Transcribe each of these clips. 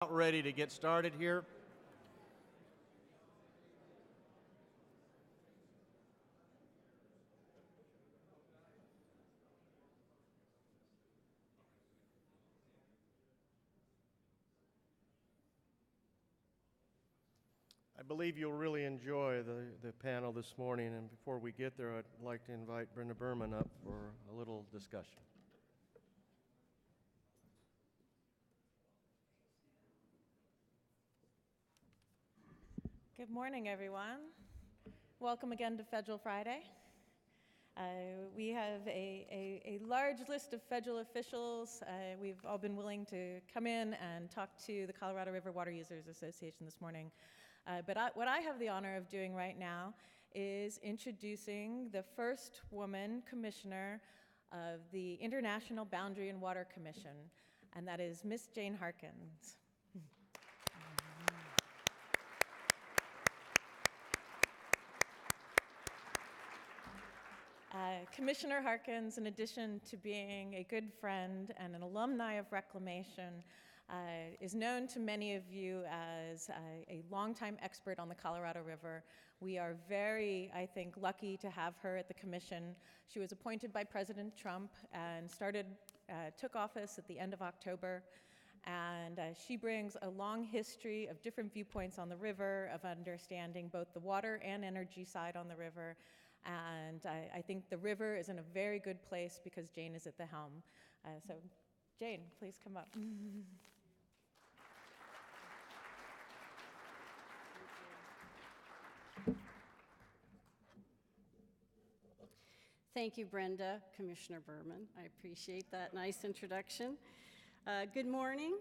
About ready to get started here. I believe you'll really enjoy the panel this morning, and before we get there, I'd like to invite Brenda Burman up for a little discussion. Good morning, everyone. Welcome again to Federal Friday. We have a large list of federal officials. We've all been willing to come in and talk to the Colorado River Water Users Association this morning. But what I have the honor of doing right now is introducing the first woman commissioner of the International Boundary and Water Commission, and that is Miss Jayne Harkins. Commissioner Harkins, in addition to being a good friend and an alumni of Reclamation, is known to many of you as a longtime expert on the Colorado River. We are very, I think, lucky to have her at the commission. She was appointed by President Trump and took office at the end of October. And she brings a long history of different viewpoints on the river, of understanding both the water and energy side on the river. And I think the river is in a very good place because Jayne is at the helm. So Jayne, please come up. Thank you, Brenda, Commissioner Burman. I appreciate that nice introduction. Good morning.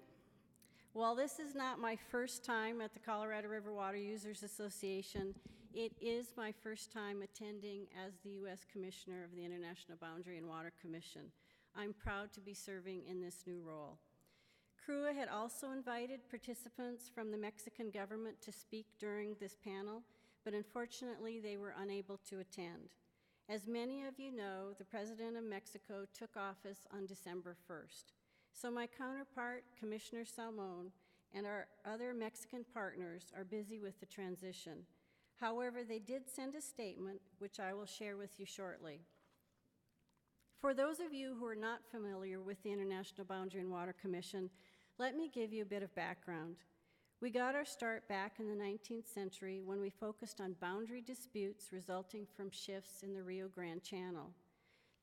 While this is not my first time at the Colorado River Water Users Association, it is my first time attending as the U.S. Commissioner of the International Boundary and Water Commission. I'm proud to be serving in this new role. CRWUA had also invited participants from the Mexican government to speak during this panel, but unfortunately they were unable to attend. As many of you know, the President of Mexico took office on December 1st. So my counterpart, Commissioner Salmon, and our other Mexican partners are busy with the transition. However, they did send a statement, which I will share with you shortly. For those of you who are not familiar with the International Boundary and Water Commission, let me give you a bit of background. We got our start back in the 19th century when we focused on boundary disputes resulting from shifts in the Rio Grande Channel.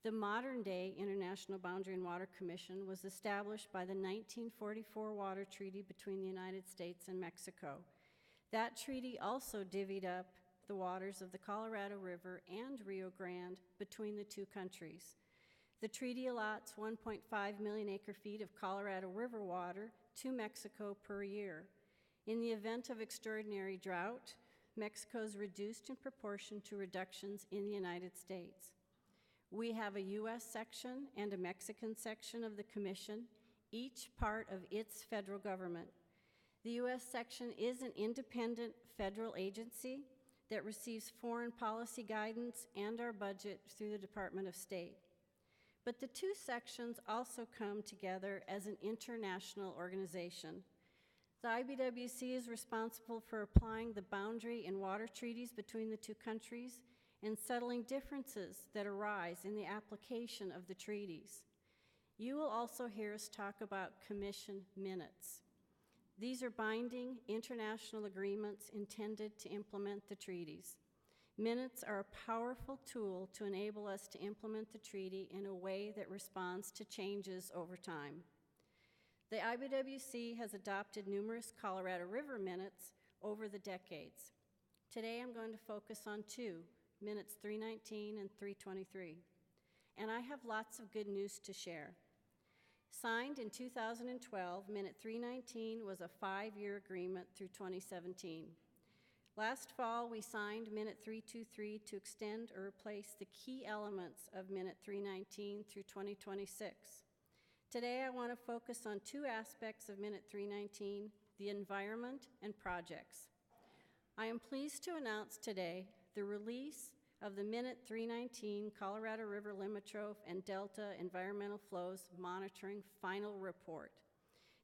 The modern-day International Boundary and Water Commission was established by the 1944 Water Treaty between the United States and Mexico. That treaty also divvied up the waters of the Colorado River and Rio Grande between the two countries. The treaty allots 1.5 million acre-feet of Colorado River water to Mexico per year. In the event of extraordinary drought, Mexico is reduced in proportion to reductions in the United States. We have a U.S. section and a Mexican section of the Commission, each part of its federal government. The U.S. section is an independent federal agency that receives foreign policy guidance and our budget through the Department of State. But the two sections also come together as an international organization. The IBWC is responsible for applying the boundary and water treaties between the two countries and settling differences that arise in the application of the treaties. You will also hear us talk about commission minutes. These are binding international agreements intended to implement the treaties. Minutes are a powerful tool to enable us to implement the treaty in a way that responds to changes over time. The IBWC has adopted numerous Colorado River minutes over the decades. Today I'm going to focus on two, minutes 319 and 323. And I have lots of good news to share. Signed in 2012, Minute 319 was a 5-year agreement through 2017. Last fall, we signed Minute 323 to extend or replace the key elements of Minute 319 through 2026. Today, I want to focus on two aspects of Minute 319, the environment and projects. I am pleased to announce today the release of the Minute 319 Colorado River Limit and Delta Environmental Flows Monitoring Final Report.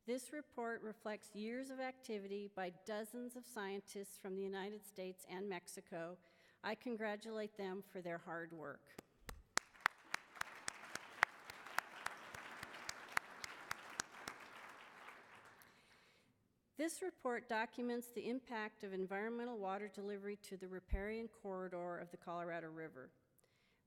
This report reflects years of activity by dozens of scientists from the United States and Mexico. I congratulate them for their hard work. This report documents the impact of environmental water delivery to the riparian corridor of the Colorado River.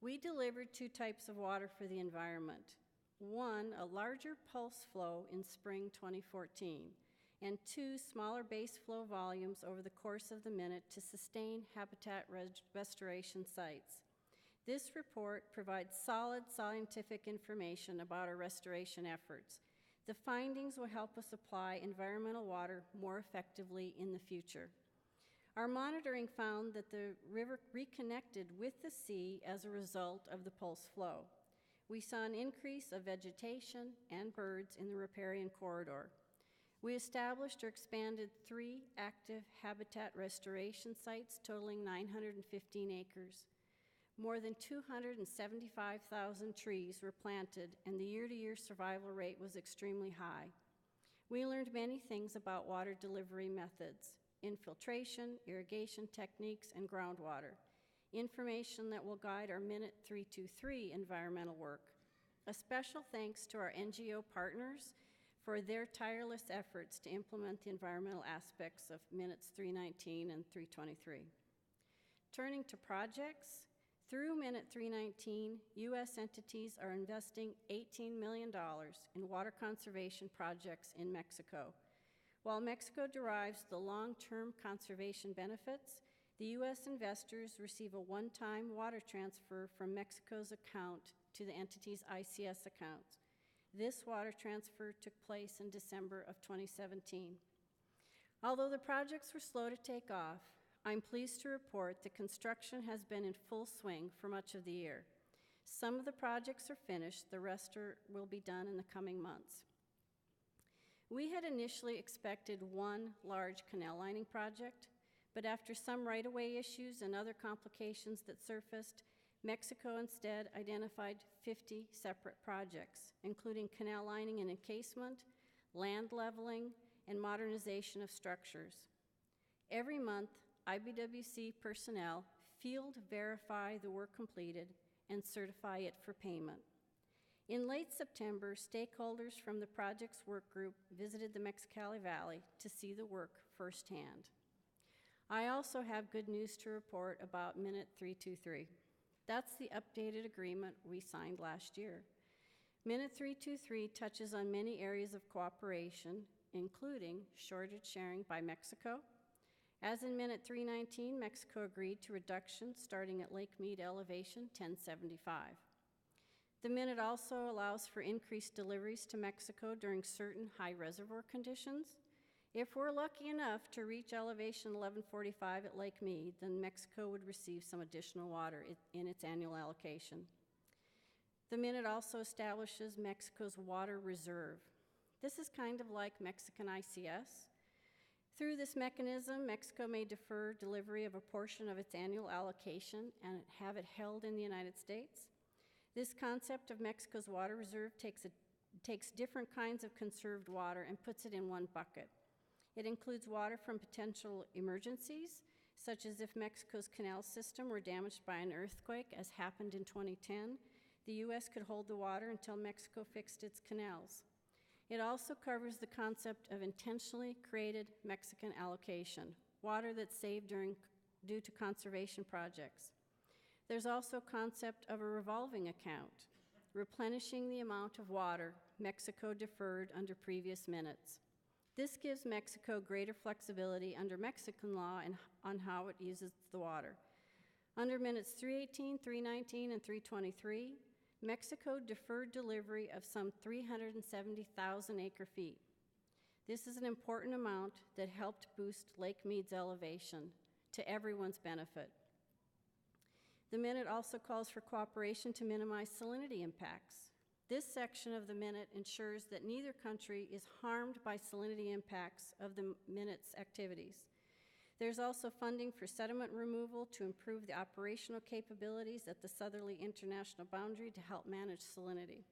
We delivered 2 types of water for the environment. 1, a larger pulse flow in spring 2014, and 2, smaller base flow volumes over the course of the minute to sustain habitat restoration sites. This report provides solid scientific information about our restoration efforts. The findings will help us apply environmental water more effectively in the future. Our monitoring found that the river reconnected with the sea as a result of the pulse flow. We saw an increase of vegetation and birds in the riparian corridor. We established or expanded 3 active habitat restoration sites totaling 915 acres. More than 275,000 trees were planted, and the year-to-year survival rate was extremely high. We learned many things about water delivery methods: infiltration, irrigation techniques, and groundwater. Information that will guide our Minute 323 environmental work. A special thanks to our NGO partners for their tireless efforts to implement the environmental aspects of Minutes 319 and 323. Turning to projects, through Minute 319, U.S. entities are investing $18 million in water conservation projects in Mexico. While Mexico derives the long-term conservation benefits, the U.S. investors receive a one-time water transfer from Mexico's account to the entity's ICS accounts. This water transfer took place in December of 2017. Although the projects were slow to take off, I'm pleased to report that construction has been in full swing for much of the year. Some of the projects are finished, the rest will be done in the coming months. We had initially expected 1 large canal lining project, but after some right-of-way issues and other complications that surfaced, Mexico instead identified 50 separate projects, including canal lining and encasement, land leveling, and modernization of structures. Every month, IBWC personnel field verify the work completed and certify it for payment. In late September, stakeholders from the project's work group visited the Mexicali Valley to see the work firsthand. I also have good news to report about Minute 323. That's the updated agreement we signed last year. Minute 323 touches on many areas of cooperation, including shortage sharing by Mexico. As in Minute 319, Mexico agreed to reductions starting at Lake Mead elevation 1075. The Minute also allows for increased deliveries to Mexico during certain high reservoir conditions. If we're lucky enough to reach elevation 1145 at Lake Mead, then Mexico would receive some additional water in its annual allocation. The Minute also establishes Mexico's water reserve. This is kind of like Mexican ICS. Through this mechanism, Mexico may defer delivery of a portion of its annual allocation and have it held in the United States. This concept of Mexico's water reserve takes different kinds of conserved water and puts it in one bucket. It includes water from potential emergencies, such as if Mexico's canal system were damaged by an earthquake, as happened in 2010. The U.S. could hold the water until Mexico fixed its canals. It also covers the concept of intentionally created Mexican allocation, water that's saved due to conservation projects. There's also a concept of a revolving account, replenishing the amount of water Mexico deferred under previous minutes. This gives Mexico greater flexibility under Mexican law and on how it uses the water. Under minutes 318, 319, and 323, Mexico deferred delivery of some 370,000 acre-feet. This is an important amount that helped boost Lake Mead's elevation to everyone's benefit. The Minute also calls for cooperation to minimize salinity impacts. This section of the Minute ensures that neither country is harmed by salinity impacts of the Minute's activities. There's also funding for sediment removal to improve the operational capabilities at the southerly international boundary to help manage salinity.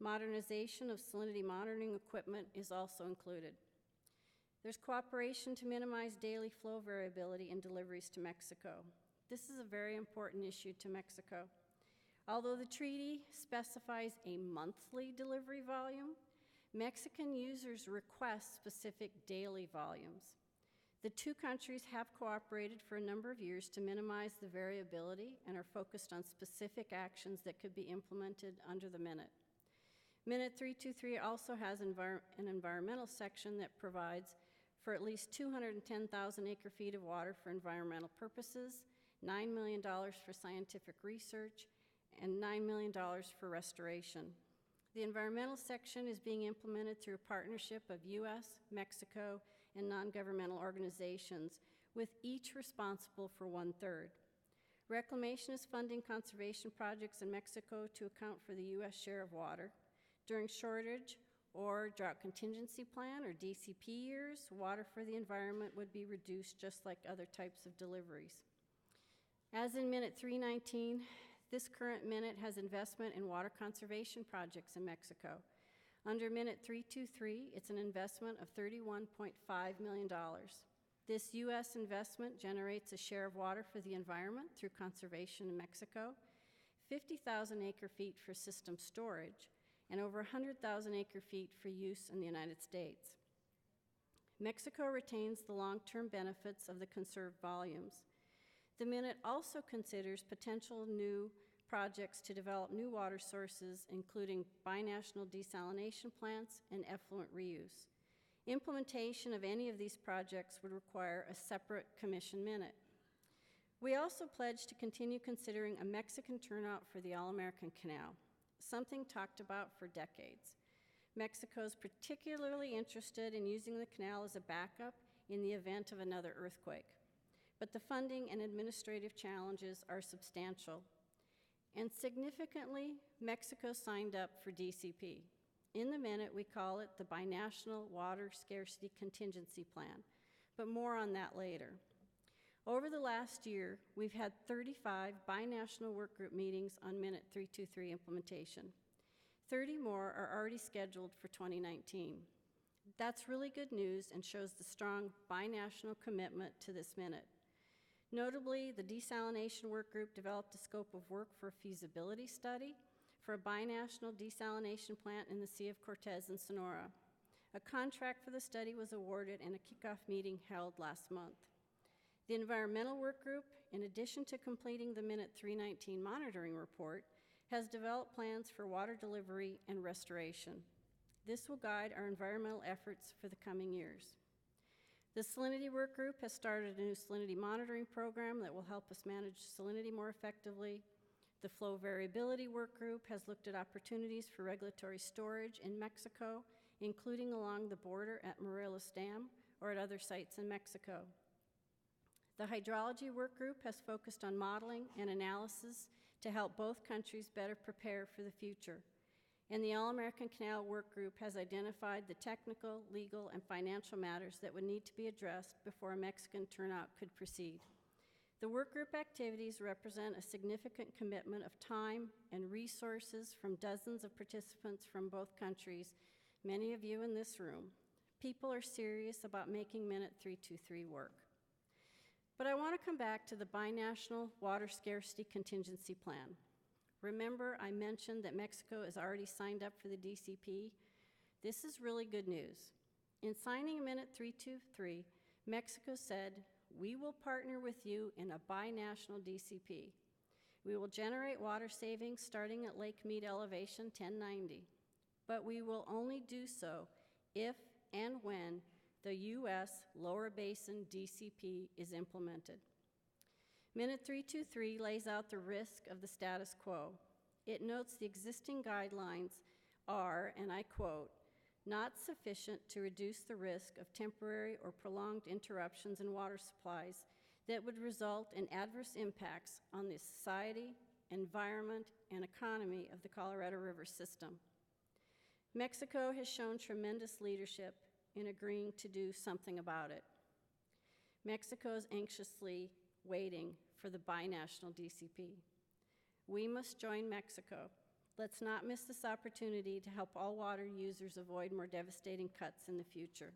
Modernization of salinity monitoring equipment is also included. There's cooperation to minimize daily flow variability in deliveries to Mexico. This is a very important issue to Mexico. Although the treaty specifies a monthly delivery volume, Mexican users request specific daily volumes. The two countries have cooperated for a number of years to minimize the variability and are focused on specific actions that could be implemented under the Minute. Minute 323 also has an environmental section that provides for at least 210,000 acre-feet of water for environmental purposes, $9 million for scientific research, and $9 million for restoration. The environmental section is being implemented through a partnership of U.S., Mexico, and non-governmental organizations, with each responsible for 1/3. Reclamation is funding conservation projects in Mexico to account for the U.S. share of water. During shortage or drought contingency plan or DCP years, water for the environment would be reduced just like other types of deliveries. As in Minute 319, this current minute has investment in water conservation projects in Mexico. Under Minute 323, it's an investment of $31.5 million. This U.S. investment generates a share of water for the environment through conservation in Mexico, 50,000 acre-feet for system storage, and over 100,000 acre-feet for use in the United States. Mexico retains the long-term benefits of the conserved volumes. The minute also considers potential new projects to develop new water sources, including binational desalination plants and effluent reuse. Implementation of any of these projects would require a separate commission minute. We also pledged to continue considering a Mexican turnout for the All-American Canal, something talked about for decades. Mexico is particularly interested in using the canal as a backup in the event of another earthquake. But the funding and administrative challenges are substantial. And significantly, Mexico signed up for DCP. In the minute, we call it the Binational Water Scarcity Contingency Plan, but more on that later. Over the last year, we've had 35 binational work group meetings on Minute 323 implementation. 30 more are already scheduled for 2019. That's really good news and shows the strong binational commitment to this minute. Notably, the desalination work group developed a scope of work for a feasibility study for a binational desalination plant in the Sea of Cortez in Sonora. A contract for the study was awarded and a kickoff meeting held last month. The environmental work group, in addition to completing the Minute 319 monitoring report, has developed plans for water delivery and restoration. This will guide our environmental efforts for the coming years. The salinity work group has started a new salinity monitoring program that will help us manage salinity more effectively. The flow variability work group has looked at opportunities for regulatory storage in Mexico, including along the border at Morelos Dam or at other sites in Mexico. The hydrology work group has focused on modeling and analysis to help both countries better prepare for the future. And the All-American Canal Work Group has identified the technical, legal, and financial matters that would need to be addressed before a Mexican turnout could proceed. The work group activities represent a significant commitment of time and resources from dozens of participants from both countries, many of you in this room. People are serious about making Minute 323 work. But I want to come back to the Binational Water Scarcity Contingency Plan. Remember, I mentioned that Mexico has already signed up for the DCP. This is really good news. In signing Minute 323, Mexico said, "We will partner with you in a binational DCP. We will generate water savings starting at Lake Mead elevation 1090, but we will only do so if and when the U.S. Lower Basin DCP is implemented." Minute 323 lays out the risk of the status quo. It notes the existing guidelines are, and I quote, "not sufficient to reduce the risk of temporary or prolonged interruptions in water supplies that would result in adverse impacts on the society, environment, and economy of the Colorado River system." Mexico has shown tremendous leadership in agreeing to do something about it. Mexico is anxiously waiting for the binational DCP. We must join Mexico Let's not miss this opportunity to help all water users avoid more devastating cuts in the future.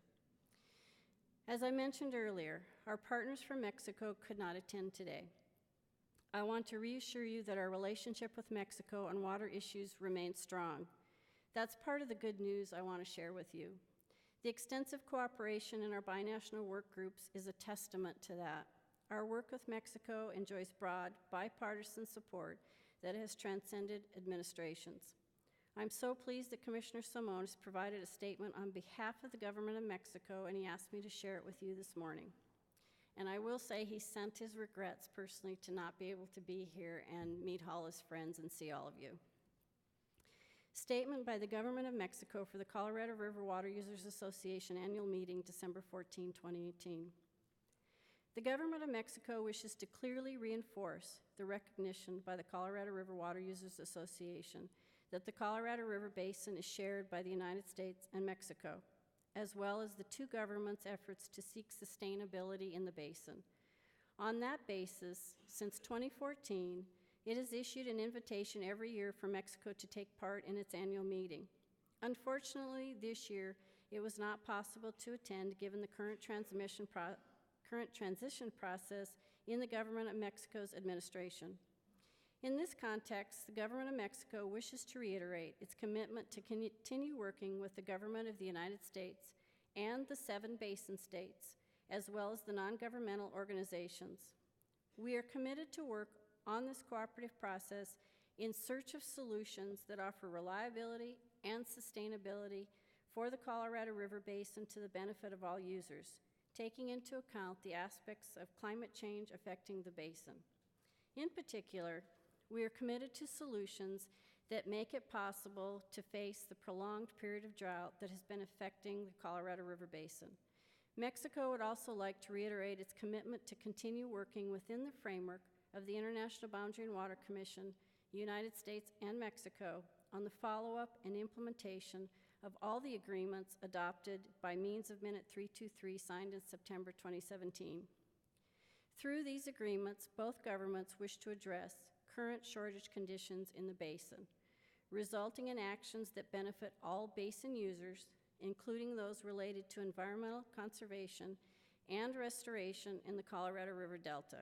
As I mentioned earlier, our partners from Mexico could not attend today. I want to reassure you that our relationship with Mexico on water issues remains strong. That's part of the good news I want to share with you. The extensive cooperation in our binational work groups is a testament to that. Our work with Mexico enjoys broad, bipartisan support that has transcended administrations. I'm so pleased that Commissioner Simon has provided a statement on behalf of the government of Mexico, and he asked me to share it with you this morning. And I will say he sent his regrets personally to not be able to be here and meet all his friends and see all of you. Statement by the government of Mexico for the Colorado River Water Users Association annual meeting, December 14, 2018. The government of Mexico wishes to clearly reinforce the recognition by the Colorado River Water Users Association that the Colorado River Basin is shared by the United States and Mexico, as well as the two governments' efforts to seek sustainability in the basin. On that basis, since 2014, it has issued an invitation every year for Mexico to take part in its annual meeting. Unfortunately, this year, it was not possible to attend given the current transition process in the government of Mexico's administration. In this context, the government of Mexico wishes to reiterate its commitment to continue working with the government of the United States and the 7 basin states, as well as the non-governmental organizations. We are committed to work on this cooperative process in search of solutions that offer reliability and sustainability for the Colorado River Basin to the benefit of all users, taking into account the aspects of climate change affecting the basin. In particular, we are committed to solutions that make it possible to face the prolonged period of drought that has been affecting the Colorado River Basin. Mexico would also like to reiterate its commitment to continue working within the framework of the International Boundary and Water Commission, United States and Mexico, on the follow-up and implementation of all the agreements adopted by means of Minute 323 signed in September 2017. Through these agreements, both governments wish to address current shortage conditions in the basin, resulting in actions that benefit all basin users, including those related to environmental conservation and restoration in the Colorado River Delta.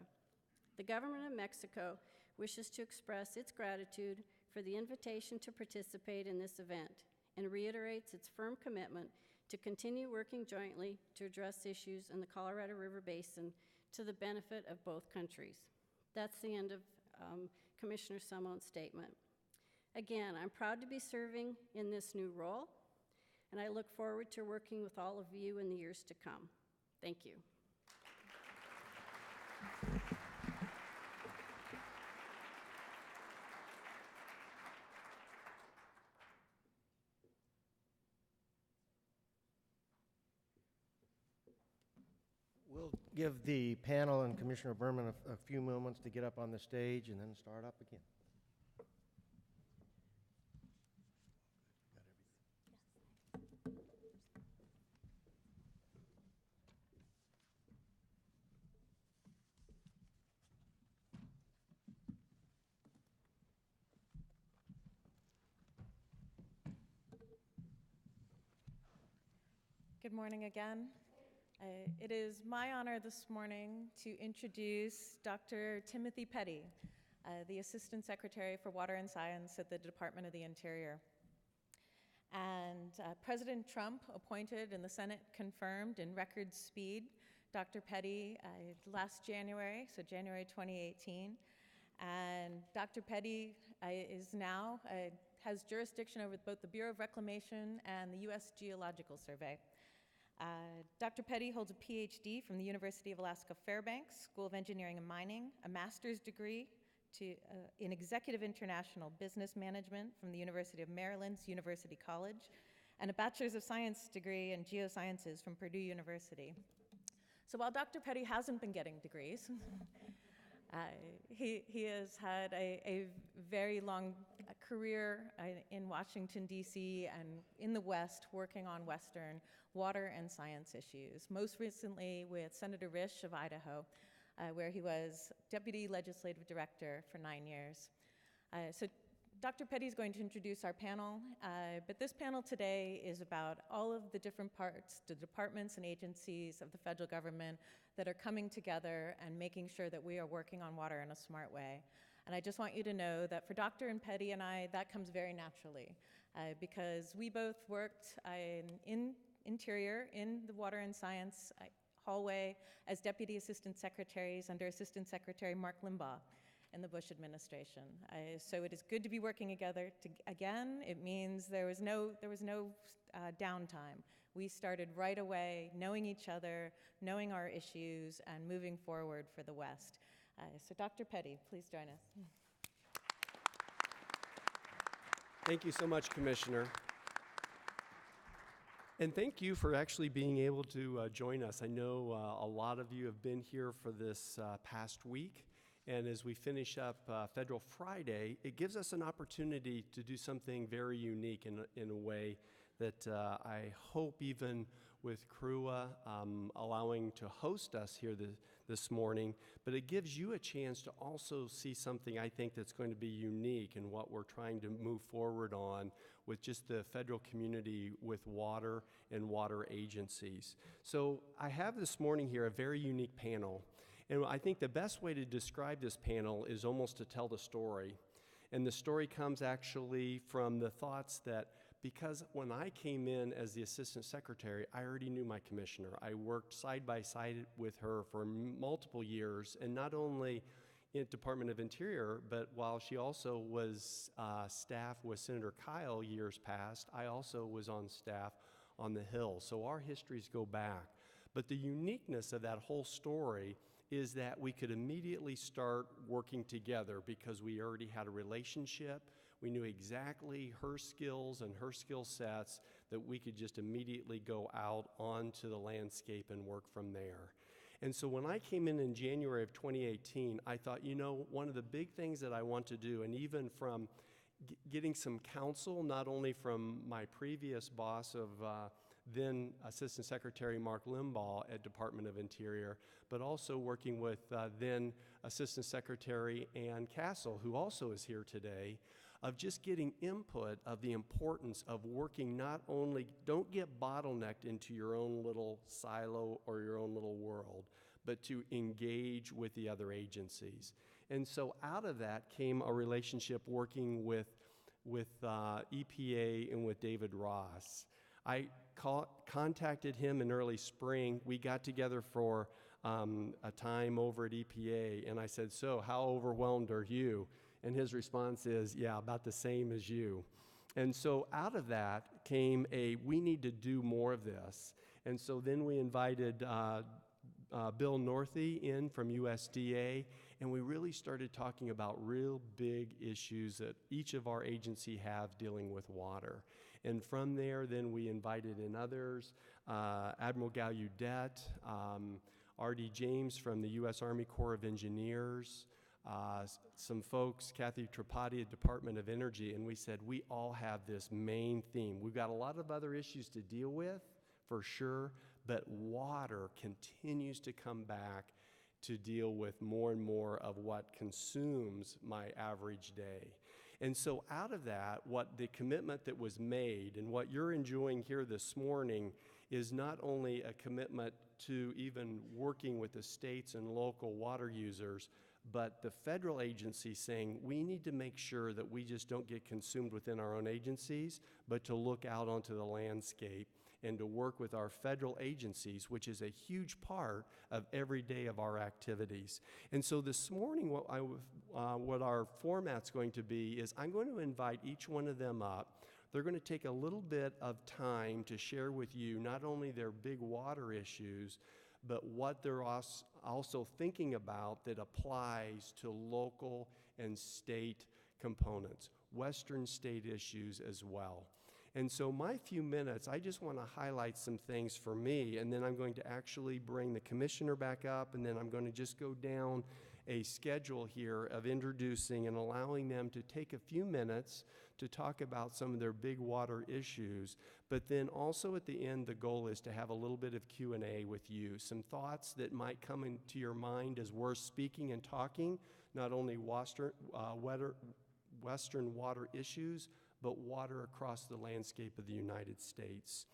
The government of Mexico wishes to express its gratitude for the invitation to participate in this event and reiterates its firm commitment to continue working jointly to address issues in the Colorado River Basin to the benefit of both countries. That's the end of Commissioner Simon's statement. Again, I'm proud to be serving in this new role, and I look forward to working with all of you in the years to come. Thank you. We'll give the panel and Commissioner Burman a few moments to get up on the stage and then start up again. Good morning again. It is my honor this morning to introduce Dr. Timothy Petty, the Assistant Secretary for Water and Science at the Department of the Interior. And President Trump appointed and the Senate confirmed in record speed Dr. Petty last January, so January 2018. And Dr. Petty is now, has jurisdiction over both the Bureau of Reclamation and the U.S. Geological Survey. Dr. Petty holds a PhD from the University of Alaska Fairbanks School of Engineering and Mining, a master's degree in Executive International Business Management from the University of Maryland's University College, and a Bachelor's of Science degree in Geosciences from Purdue University. So while Dr. Petty hasn't been getting degrees, he has had a very long career in Washington, D.C. and in the West working on Western water and science issues, most recently with Senator Risch of Idaho, where he was Deputy Legislative Director for 9 years. So Dr. Petty is going to introduce our panel, but this panel today is about all of the different parts, the departments and agencies of the federal government that are coming together and making sure that we are working on water in a smart way. And I just want you to know that for Dr. Petty and I, that comes very naturally because we both worked in Interior, in the Water and Science hallway as Deputy Assistant Secretaries under Assistant Secretary Mark Limbaugh in the Bush administration. So it is good to be working together again. It means there was no downtime. We started right away knowing each other, knowing our issues, and moving forward for the West. So Dr. Petty, please join us. Thank you so much, Commissioner. And thank you for actually being able to join us. I know a lot of you have been here for this past week. And as we finish up Federal Friday, it gives us an opportunity to do something very unique in a way that I hope even with CRWUA allowing to host us here this morning, but it gives you a chance to also see something I think that's going to be unique in what we're trying to move forward on with just the federal community with water and water agencies. So I have this morning here a very unique panel. And I think the best way to describe this panel is almost to tell the story. And the story comes actually from the thoughts that because when I came in as the Assistant Secretary, I already knew my commissioner. I worked side by side with her for multiple years, and not only in Department of Interior, but while she also was staff with Senator Kyle years past, I also was on staff on the Hill. So our histories go back. But the uniqueness of that whole story is that we could immediately start working together because we already had a relationship. We knew exactly her skills and her skill sets that we could just immediately go out onto the landscape and work from there. And so when I came in January of 2018, I thought, you know, one of the big things that I want to do, and even from getting some counsel, not only from my previous boss of then Assistant Secretary Mark Limbaugh at Department of Interior, but also working with then Assistant Secretary Ann Castle, who also is here today, of just getting input of the importance of working not only, don't get bottlenecked into your own little silo or your own little world, but to engage with the other agencies. And so out of that came a relationship working with EPA and with David Ross. I contacted him in early spring. We got together for a time over at EPA, and I said, so how overwhelmed are you? And his response is, yeah, about the same as you. And so out of that came we need to do more of this. And so then we invited Bill Northey in from USDA, and we really started talking about real big issues that each of our agencies have dealing with water. And from there, then we invited in others, Admiral Gallaudet, R.D. James from the U.S. Army Corps of Engineers, some folks, Kathy Tripathi at Department of Energy, and we said, we all have this main theme. We've got a lot of other issues to deal with, for sure, but water continues to come back to deal with more and more of what consumes my average day. And so out of that, what the commitment that was made and what you're enjoying here this morning is not only a commitment to even working with the states and local water users, but the federal agency saying we need to make sure that we just don't get consumed within our own agencies, but to look out onto the landscape and to work with our federal agencies, which is a huge part of every day of our activities. And so this morning, what our format's going to be is I'm going to invite each one of them up. They're going to take a little bit of time to share with you not only their big water issues, but what they're also thinking about that applies to local and state components, Western state issues as well. And so my few minutes, I just want to highlight some things for me, and then I'm going to actually bring the commissioner back up, and then I'm going to just go down a schedule here of introducing and allowing them to take a few minutes to talk about some of their big water issues. But then also at the end, the goal is to have a little bit of Q&A with you, some thoughts that might come into your mind as we're speaking and talking, not only Western water issues, but water across the landscape of the United States.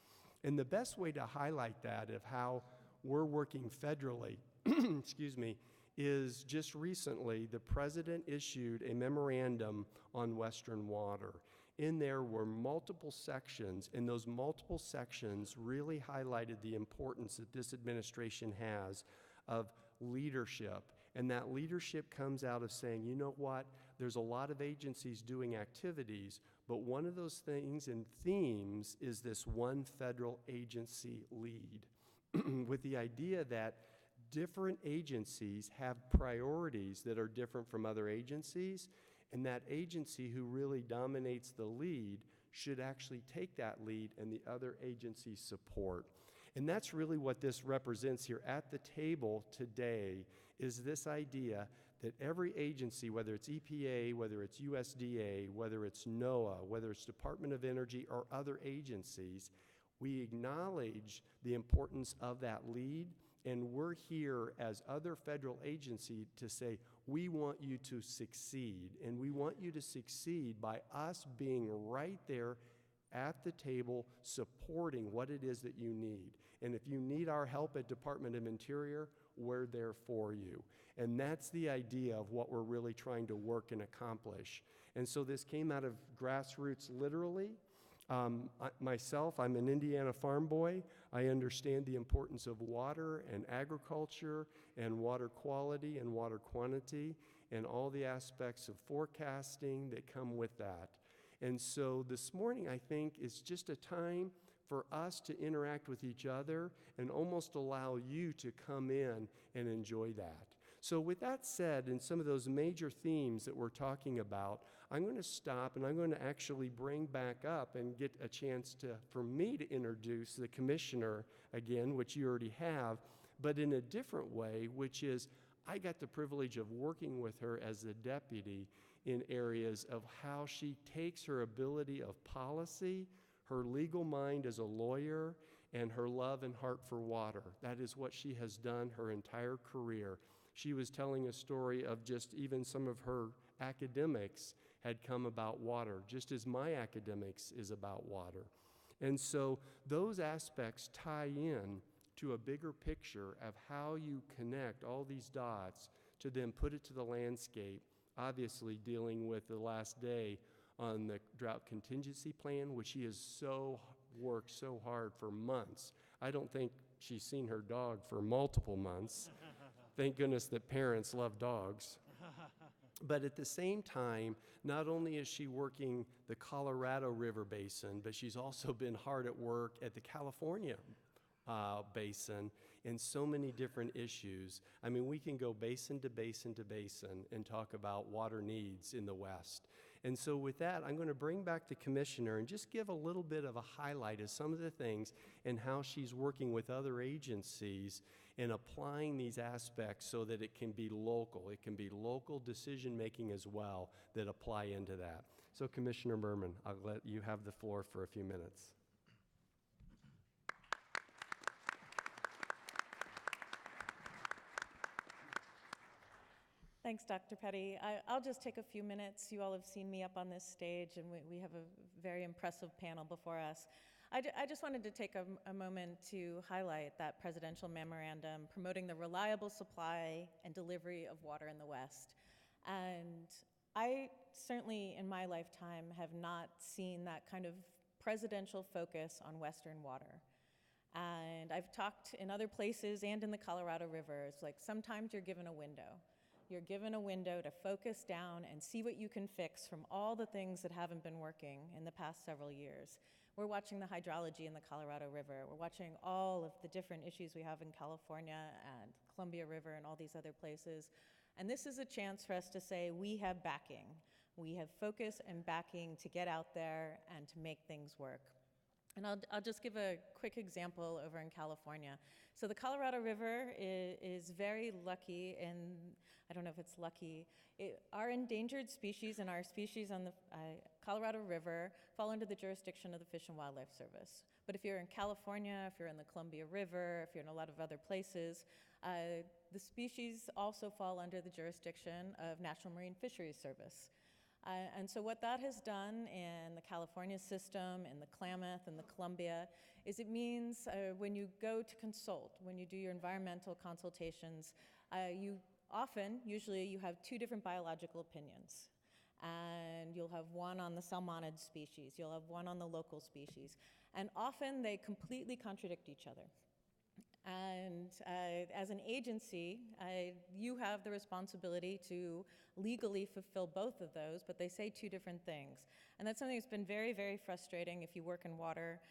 And the best way to highlight that of how we're working federally, excuse me, is just recently the president issued a memorandum on Western water. In there were multiple sections, and those multiple sections really highlighted the importance that this administration has of leadership. And that leadership comes out of saying, you know what, there's a lot of agencies doing activities, but one of those things and themes is this one federal agency lead, with the idea that different agencies have priorities that are different from other agencies, and that agency who really dominates the lead should actually take that lead and the other agencies support. And that's really what this represents here at the table today, is this idea that every agency, whether it's EPA, whether it's USDA, whether it's NOAA, whether it's Department of Energy or other agencies, we acknowledge the importance of that lead, and we're here as other federal agency to say, we want you to succeed, and we want you to succeed by us being right there at the table supporting what it is that you need. And if you need our help at Department of Interior, we're there for you. And that's the idea of what we're really trying to work and accomplish. And so this came out of grassroots literally. Myself, I'm an Indiana farm boy. I understand the importance of water and agriculture and water quality and water quantity and all the aspects of forecasting that come with that. And so this morning, I think, is just a time for us to interact with each other and almost allow you to come in and enjoy that. So with that said, in some of those major themes that we're talking about, I'm going to stop and I'm going to actually bring back up and get a chance for me to introduce the commissioner again, which you already have, but in a different way, which is I got the privilege of working with her as the deputy in areas of how she takes her ability of policy, her legal mind as a lawyer, and her love and heart for water. That is what she has done her entire career. She was telling a story of just even some of her academics had come about water, just as my academics is about water. And so those aspects tie in to a bigger picture of how you connect all these dots to then put it to the landscape, obviously dealing with the last day on the drought contingency plan, which she has worked so hard for months. I don't think she's seen her dog for multiple months. Thank goodness that parents love dogs. But at the same time, not only is she working the Colorado River Basin, but she's also been hard at work at the California basin in so many different issues. I mean, we can go basin to basin to basin and talk about water needs in the West. And so with that, I'm going to bring back the commissioner and just give a little bit of a highlight of some of the things and how she's working with other agencies in applying these aspects so that it can be local. It can be local decision-making as well that apply into that. So Commissioner Burman, I'll let you have the floor for a few minutes. Thanks, Dr. Petty. I'll just take a few minutes. You all have seen me up on this stage, and we have a very impressive panel before us. I just wanted to take a moment to highlight that presidential memorandum promoting the reliable supply and delivery of water in the West. And I certainly, in my lifetime, have not seen that kind of presidential focus on Western water. And I've talked in other places and in the Colorado River. It's like sometimes you're given a window. You're given a window to focus down and see what you can fix from all the things that haven't been working in the past several years. We're watching the hydrology in the Colorado River. We're watching all of the different issues we have in California and Columbia River and all these other places. And this is a chance for us to say we have backing. We have focus and backing to get out there and to make things work. And I'll just give a quick example over in California. So the Colorado River is very lucky, and I don't know if it's lucky. Our endangered species and our species on the Colorado River fall under the jurisdiction of the Fish and Wildlife Service. But if you're in California, if you're in the Columbia River, if you're in a lot of other places, the species also fall under the jurisdiction of National Marine Fisheries Service. And so what that has done in the California system, in the Klamath, and the Columbia, is it means when you go to consult, when you do your environmental consultations, usually you have two different biological opinions. And you'll have one on the salmonid species, you'll have one on the local species. And often they completely contradict each other. And as an agency, you have the responsibility to legally fulfill both of those, but they say two different things. And that's something that's been very, very frustrating if you work in water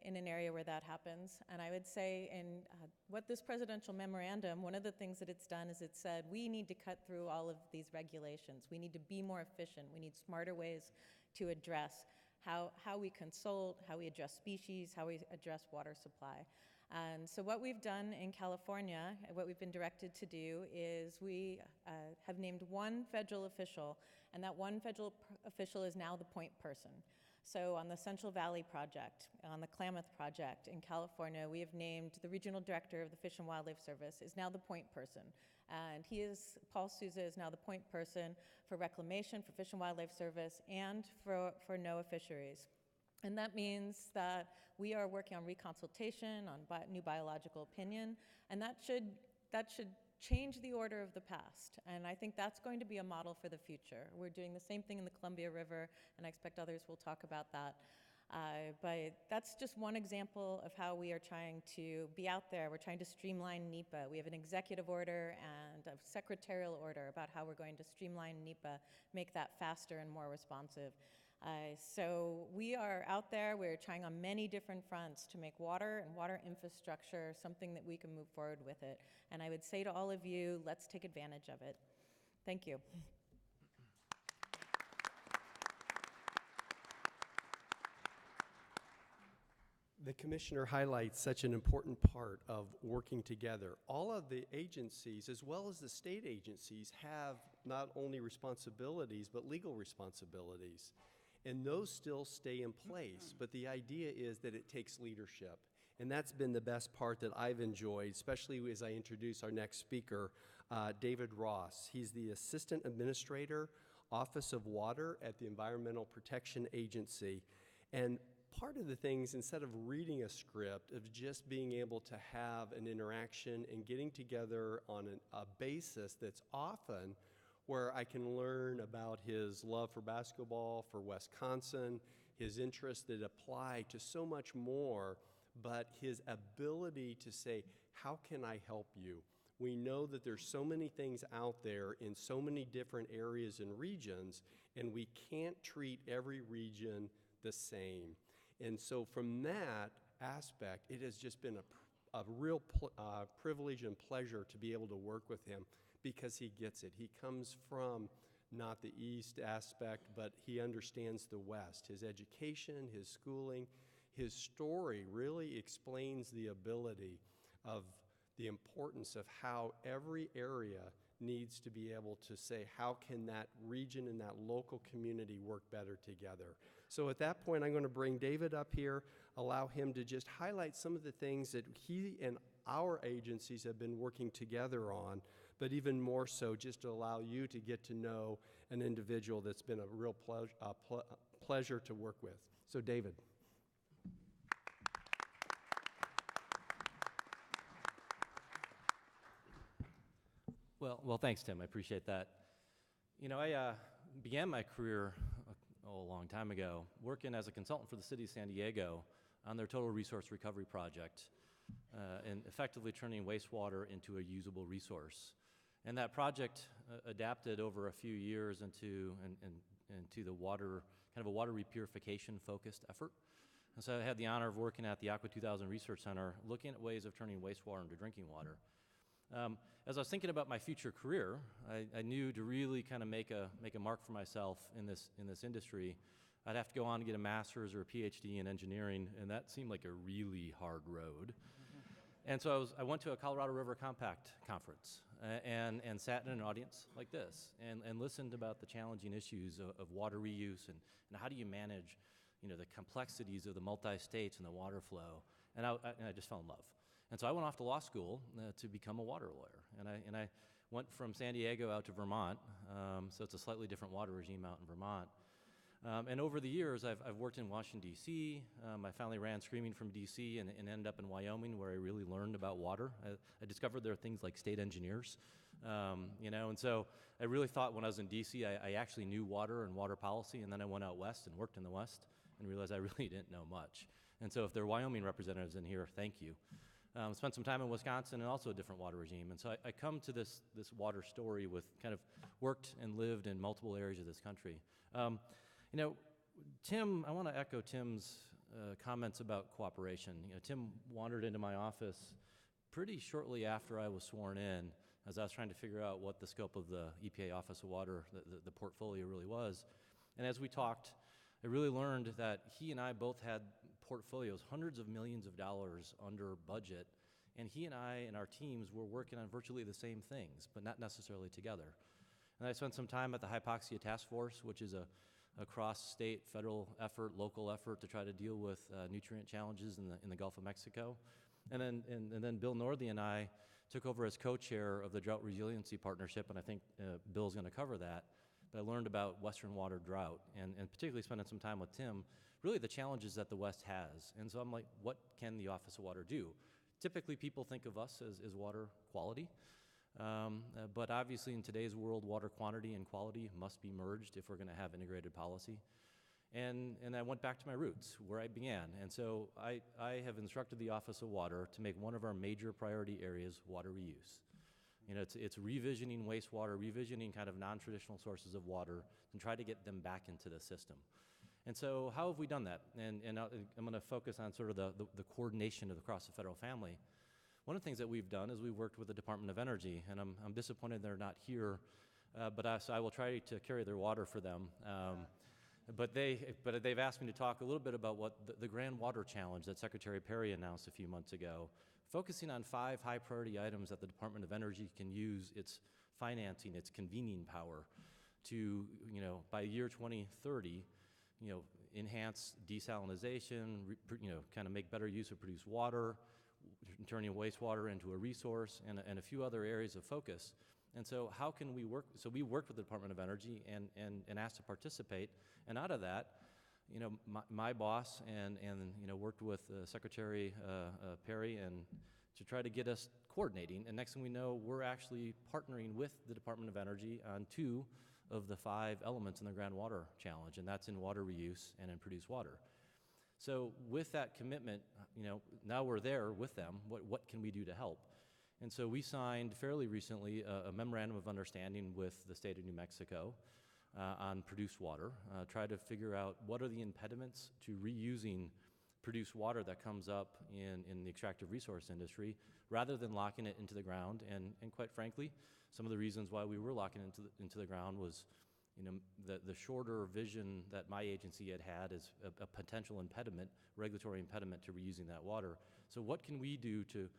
in an area where that happens. And I would say in what this presidential memorandum, one of the things that it's done is it said, we need to cut through all of these regulations. We need to be more efficient. We need smarter ways to address how we consult, how we address species, how we address water supply. And so what we've done in California, what we've been directed to do, is we have named one federal official, and that one federal official is now the point person. So on the Central Valley Project, on the Klamath Project in California, we have named the regional director of the Fish and Wildlife Service is now the point person. And Paul Souza is now the point person for Reclamation, for Fish and Wildlife Service, and for NOAA Fisheries. And that means that we are working on reconsultation, on new biological opinion, and that should change the order of the past. And I think that's going to be a model for the future. We're doing the same thing in the Columbia River, and I expect others will talk about that. But that's just one example of how we are trying to be out there. We're trying to streamline NEPA. We have an executive order and a secretarial order about how we're going to streamline NEPA, make that faster and more responsive. So we are out there, we're trying on many different fronts to make water and water infrastructure something that we can move forward with it. And I would say to all of you, let's take advantage of it. Thank you. The commissioner highlights such an important part of working together. All of the agencies, as well as the state agencies, have not only responsibilities, but legal responsibilities. And those still stay in place, but the idea is that it takes leadership. And that's been the best part that I've enjoyed, especially as I introduce our next speaker, David Ross. He's the Assistant Administrator, Office of Water at the Environmental Protection Agency. And part of the things, instead of reading a script, of just being able to have an interaction and getting together on a basis that's often where I can learn about his love for basketball, for Wisconsin, his interests that apply to so much more, but his ability to say, how can I help you? We know that there's so many things out there in so many different areas and regions, and we can't treat every region the same. And so from that aspect, it has just been a real privilege and pleasure to be able to work with him, because he gets it. He comes from not the East aspect, but he understands the West. His education, his schooling, his story really explains the ability of the importance of how every area needs to be able to say, how can that region and that local community work better together? So at that point, I'm going to bring David up here, allow him to just highlight some of the things that he and our agencies have been working together on, but even more so just to allow you to get to know an individual that's been a real pleasure to work with. So David. Well, thanks, Tim. I appreciate that. You know, I began my career a long time ago working as a consultant for the city of San Diego on their total resource recovery project and effectively turning wastewater into a usable resource. And that project adapted over a few years into the water, kind of a water repurification focused effort. And so I had the honor of working at the Aqua 2000 Research Center looking at ways of turning wastewater into drinking water. As I was thinking about my future career, I knew to really kind of make a mark for myself in this industry, I'd have to go on to get a master's or a PhD in engineering, and that seemed like a really hard road. And so I went to a Colorado River Compact conference and sat in an audience like this and listened about the challenging issues of water reuse and how do you manage, the complexities of the multi-states and the water flow. And I just fell in love. And so I went off to law school to become a water lawyer. And I went from San Diego out to Vermont, so it's a slightly different water regime out in Vermont. And over the years, I've worked in Washington, D.C. I finally ran screaming from D.C. and ended up in Wyoming, where I really learned about water. I discovered there are things like state engineers, and so I really thought when I was in D.C., I actually knew water and water policy, and then I went out west and worked in the west and realized I really didn't know much. And so if there are Wyoming representatives in here, thank you. Spent some time in Wisconsin and also a different water regime. And so I come to this water story with kind of worked and lived in multiple areas of this country. Tim, I want to echo Tim's comments about cooperation. Tim wandered into my office pretty shortly after I was sworn in, as I was trying to figure out what the scope of the EPA Office of Water, the portfolio really was. And as we talked, I really learned that he and I both had portfolios, hundreds of millions of dollars under budget, and he and I and our teams were working on virtually the same things, but not necessarily together. And I spent some time at the Hypoxia Task Force, which is a cross-state, federal effort, local effort to try to deal with nutrient challenges in the Gulf of Mexico. And then Bill Northey and I took over as co-chair of the Drought Resiliency Partnership, and I think Bill's going to cover that. But I learned about Western water drought, and particularly spending some time with Tim, really the challenges that the West has. And so I'm like, what can the Office of Water do? Typically, people think of us as water quality, but obviously in today's world, water quantity and quality must be merged if we're going to have integrated policy. And I went back to my roots, where I began. And so I have instructed the Office of Water to make one of our major priority areas water reuse. It's revisioning wastewater, revisioning kind of non-traditional sources of water, and try to get them back into the system. And so how have we done that? And I'm going to focus on sort of the coordination across the federal family. One of the things that we've done is we've worked with the Department of Energy, and I'm disappointed they're not here, so I will try to carry their water for them. But they've asked me to talk a little bit about what the Grand Water Challenge that Secretary Perry announced a few months ago, focusing on 5 high-priority items that the Department of Energy can use its financing, its convening power to, by year 2030, enhance desalination, kind of make better use of produced water, turning wastewater into a resource, and a few other areas of focus. And so how can we work? So we worked with the Department of Energy and asked to participate. And out of that, my boss and worked with Secretary Perry and to try to get us coordinating. And next thing we know, we're actually partnering with the Department of Energy on 2 of the 5 elements in the Grand Water Challenge, and that's in water reuse and in produced water. So with that commitment, now we're there with them. What can we do to help? And so we signed fairly recently a memorandum of understanding with the state of New Mexico on produced water, try to figure out what are the impediments to reusing produced water that comes up in the extractive resource industry, rather than locking it into the ground. And quite frankly, some of the reasons why we were locking it into the ground was the shorter vision that my agency had as a potential impediment, regulatory impediment to reusing that water. So what can we do to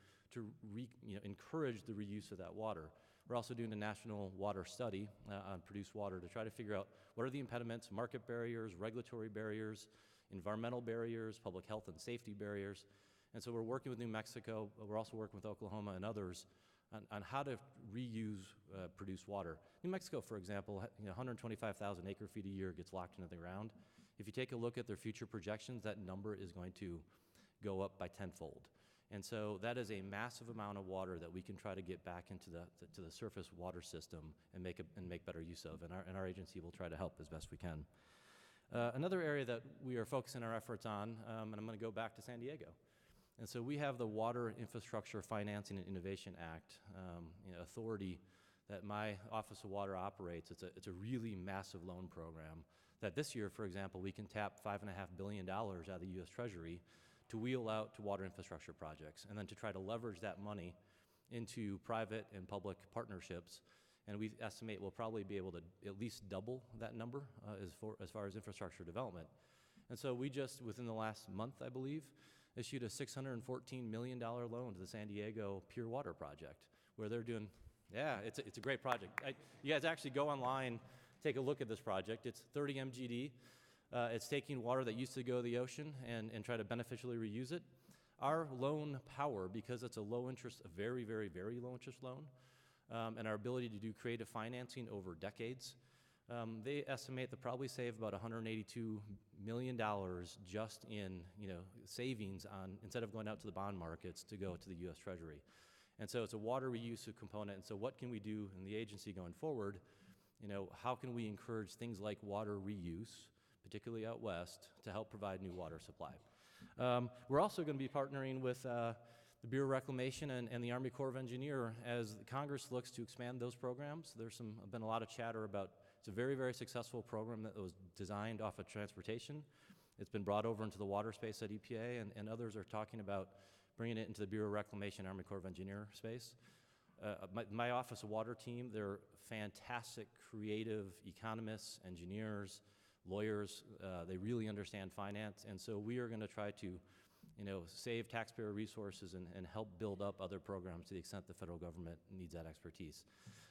encourage the reuse of that water? We're also doing a national water study on produced water to try to figure out what are the impediments, market barriers, regulatory barriers, environmental barriers, public health and safety barriers. And so we're working with New Mexico, but we're also working with Oklahoma and others on how to reuse produced water. New Mexico, for example, 125,000 acre feet a year gets locked into the ground. If you take a look at their future projections, that number is going to go up by tenfold. And so that is a massive amount of water that we can try to get back into the surface water system and make better use of. And our agency will try to help as best we can. Another area that we are focusing our efforts on, and I'm going to go back to San Diego. And so we have the Water Infrastructure Financing and Innovation Act, authority that my Office of Water operates. It's a really massive loan program that this year, for example, we can tap $5.5 billion out of the U.S. Treasury to wheel out to water infrastructure projects, and then to try to leverage that money into private and public partnerships. And we estimate we'll probably be able to at least double that number as far as infrastructure development. And so we just, within the last month, I believe, issued a $614 million loan to the San Diego Pure Water Project, where they're doing, it's a great project. You guys actually go online, take a look at this project. It's 30 MGD. It's taking water that used to go to the ocean and try to beneficially reuse it. our loan power, because it's a low interest, a very, very, very low interest loan, and our ability to do creative financing over decades, they estimate they'll probably save about $182 million just in savings on, instead of going out to the bond markets, to go to the U.S. Treasury. And so it's a water reuse component. And so what can we do in the agency going forward? How can we encourage things like water reuse, particularly out west, to help provide new water supply? We're also going to be partnering with the Bureau of Reclamation and the Army Corps of Engineers as Congress looks to expand those programs. There's been a lot of chatter about, it's a very, very successful program that was designed off of transportation. It's been brought over into the water space at EPA, and others are talking about bringing it into the Bureau of Reclamation, Army Corps of Engineers space. My Office of Water team, they're fantastic, creative economists, engineers, lawyers. They really understand finance, and so we are going to try to save taxpayer resources and help build up other programs to the extent the federal government needs that expertise.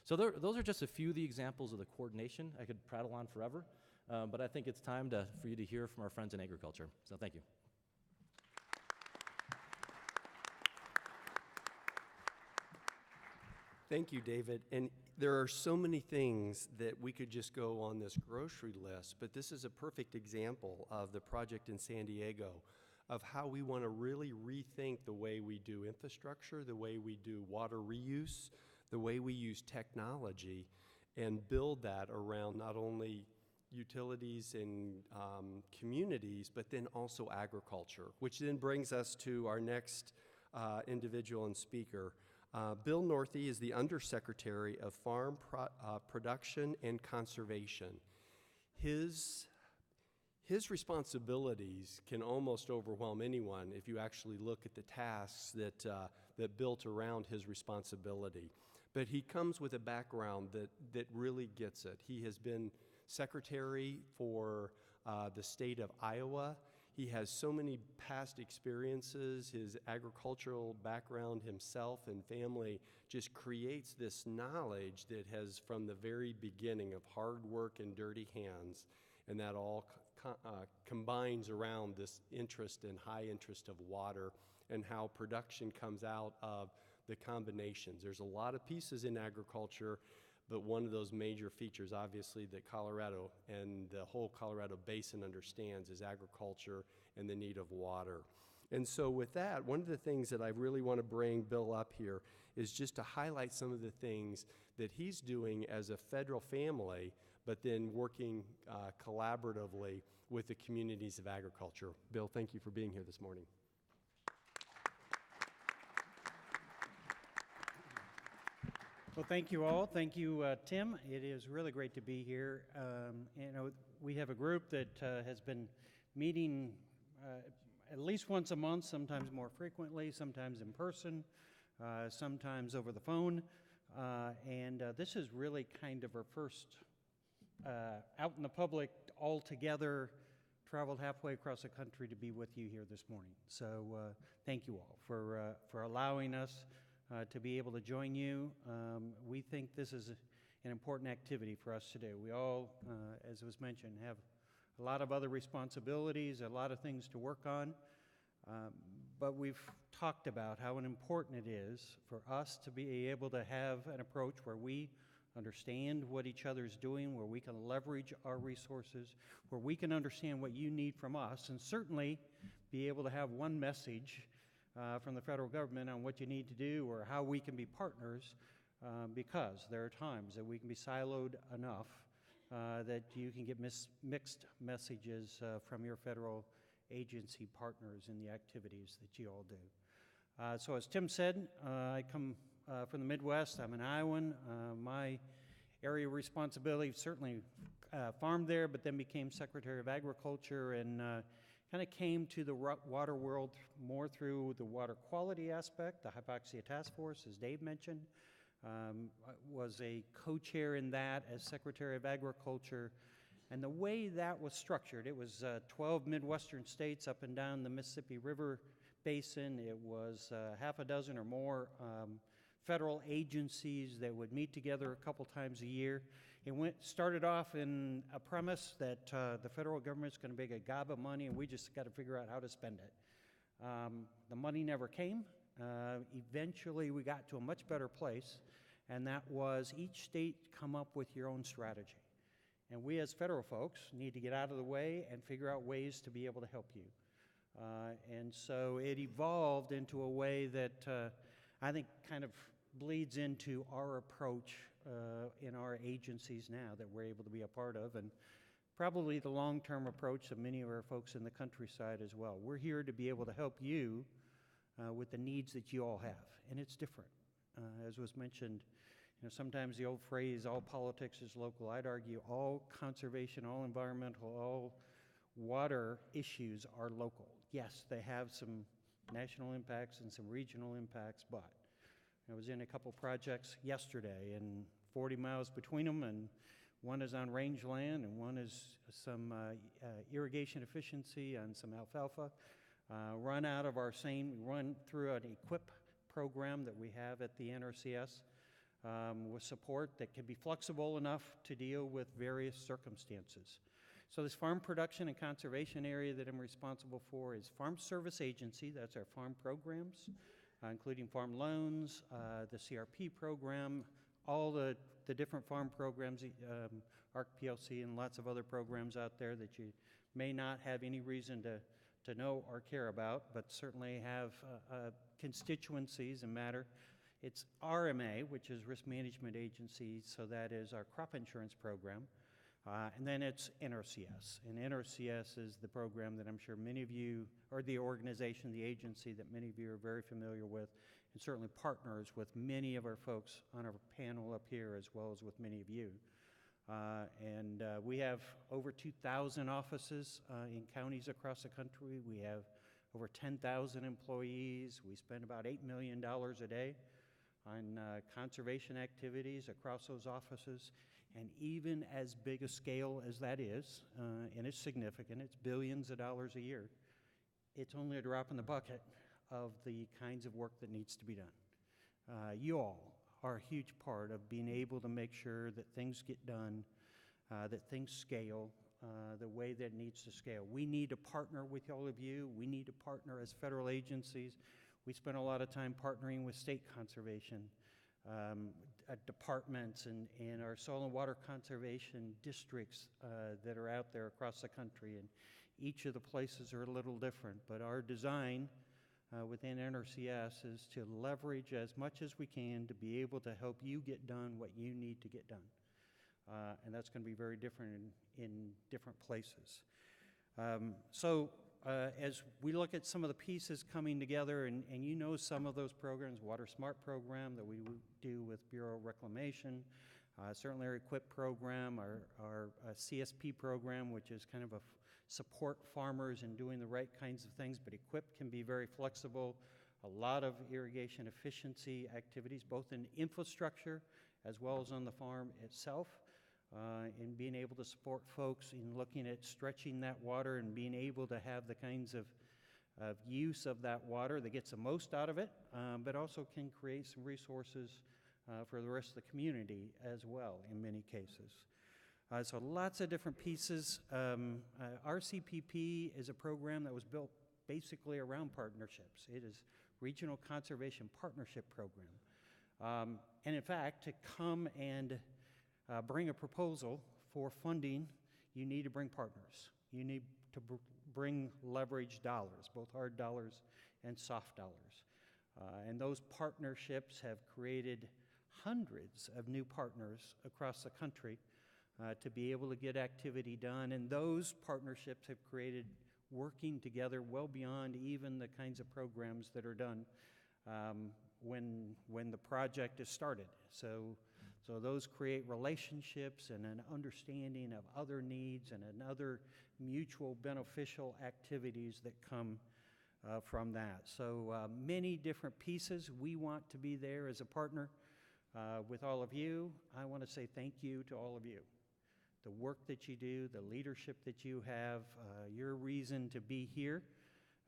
So those are just a few of the examples of the coordination. I could prattle on forever, but I think it's time for you to hear from our friends in agriculture. So thank you. Thank you, David. And there are so many things that we could just go on this grocery list, but this is a perfect example of the project in San Diego of how we want to really rethink the way we do infrastructure, the way we do water reuse, the way we use technology, and build that around not only utilities and communities, but then also agriculture, which then brings us to our next individual and speaker. Bill Northey is the Undersecretary of Farm Production and Conservation. His responsibilities can almost overwhelm anyone if you actually look at the tasks that built around his responsibility. But he comes with a background that really gets it. He has been secretary for the state of Iowa. He has so many past experiences. His agricultural background himself and family just creates this knowledge that has, from the very beginning, of hard work and dirty hands, and that all combines around this interest and high interest of water and how production comes out of the combinations. There's a lot of pieces in agriculture, but one of those major features, obviously, that Colorado and the whole Colorado Basin understands is agriculture and the need of water. And so with that, one of the things that I really want to bring Bill up here is just to highlight some of the things that he's doing as a federal family, but then working collaboratively with the communities of agriculture. Bill, thank you for being here this morning. Well, thank you all. Thank you, Tim. It is really great to be here. We have a group that has been meeting at least once a month, sometimes more frequently, sometimes in person, sometimes over the phone. And this is really kind of our first out in the public all together, traveled halfway across the country to be with you here this morning. So thank you all for allowing us to be able to join you. We think this is an important activity for us to do. We all, as was mentioned, have a lot of other responsibilities, a lot of things to work on, but we've talked about how important it is for us to be able to have an approach where we understand what each other's doing, where we can leverage our resources, where we can understand what you need from us, and certainly be able to have one message from the federal government on what you need to do or how we can be partners, because there are times that we can be siloed enough that you can get mixed messages from your federal agency partners in the activities that you all do. So as Tim said, I come from the Midwest. I'm an Iowan. My area of responsibility certainly farmed there, but then became Secretary of Agriculture and kind of came to the water world more through the water quality aspect, the Hypoxia Task Force, as Dave mentioned. Was a co-chair in that as Secretary of Agriculture. And the way that was structured, it was 12 Midwestern states up and down the Mississippi River Basin. It was half a dozen or more federal agencies that would meet together a couple times a year. It started off in a premise that the federal government's going to make a gob of money and we just got to figure out how to spend it. The money never came. Eventually, we got to a much better place, and that was each state come up with your own strategy. And we as federal folks need to get out of the way and figure out ways to be able to help you. And so it evolved into a way that I think kind of bleeds into our approach in our agencies now that we're able to be a part of, and probably the long-term approach of many of our folks in the countryside as well. We're here to be able to help you with the needs that you all have, and it's different. As was mentioned, sometimes the old phrase, all politics is local. I'd argue all conservation, all environmental, all water issues are local. Yes, they have some national impacts and some regional impacts, but I was in a couple projects yesterday, and 40 miles between them, and one is on rangeland, and one is some irrigation efficiency on some alfalfa. Run through an EQUIP program that we have at the NRCS with support that can be flexible enough to deal with various circumstances. So this farm production and conservation area that I'm responsible for is Farm Service Agency. That's our farm programs, including farm loans, the CRP program, all the different farm programs, ARC PLC, and lots of other programs out there that you may not have any reason to know or care about, but certainly have constituencies and matter. It's RMA, which is Risk Management Agency, so that is our crop insurance program. And then it's NRCS. And NRCS is the program that I'm sure many of you, or the organization, the agency that many of you are very familiar with, and certainly partners with many of our folks on our panel up here, as well as with many of you. And we have over 2,000 offices in counties across the country. We have over 10,000 employees. We spend about $8 million a day on conservation activities across those offices. And even as big a scale as that is, and it's significant, it's billions of dollars a year, it's only a drop in the bucket of the kinds of work that needs to be done. You all are a huge part of being able to make sure that things get done, that things scale the way that it needs to scale. We need to partner with all of you. We need to partner as federal agencies. We spend a lot of time partnering with state conservation departments and our soil and water conservation districts that are out there across the country. And each of the places are a little different, but our design within NRCS is to leverage as much as we can to be able to help you get done what you need to get done. And that's going to be very different in different places. As we look at some of the pieces coming together, and you know some of those programs, Water Smart program that we do with Bureau of Reclamation, certainly our EQUIP program, our CSP program, which is kind of a support farmers in doing the right kinds of things, but EQUIP can be very flexible. A lot of irrigation efficiency activities, both in infrastructure as well as on the farm itself. In being able to support folks in looking at stretching that water and being able to have the kinds of use of that water that gets the most out of it, but also can create some resources for the rest of the community as well in many cases. So lots of different pieces. RCPP is a program that was built basically around partnerships. It is Regional Conservation Partnership Program. And in fact, to come and bring a proposal for funding, you need to bring partners. You need to bring leverage dollars, both hard dollars and soft dollars. And those partnerships have created hundreds of new partners across the country to be able to get activity done. And those partnerships have created working together well beyond even the kinds of programs that are done when the project is started. So those create relationships and an understanding of other needs and other mutual beneficial activities that come from that. So many different pieces. We want to be there as a partner with all of you. I want to say thank you to all of you. The work that you do, the leadership that you have, your reason to be here,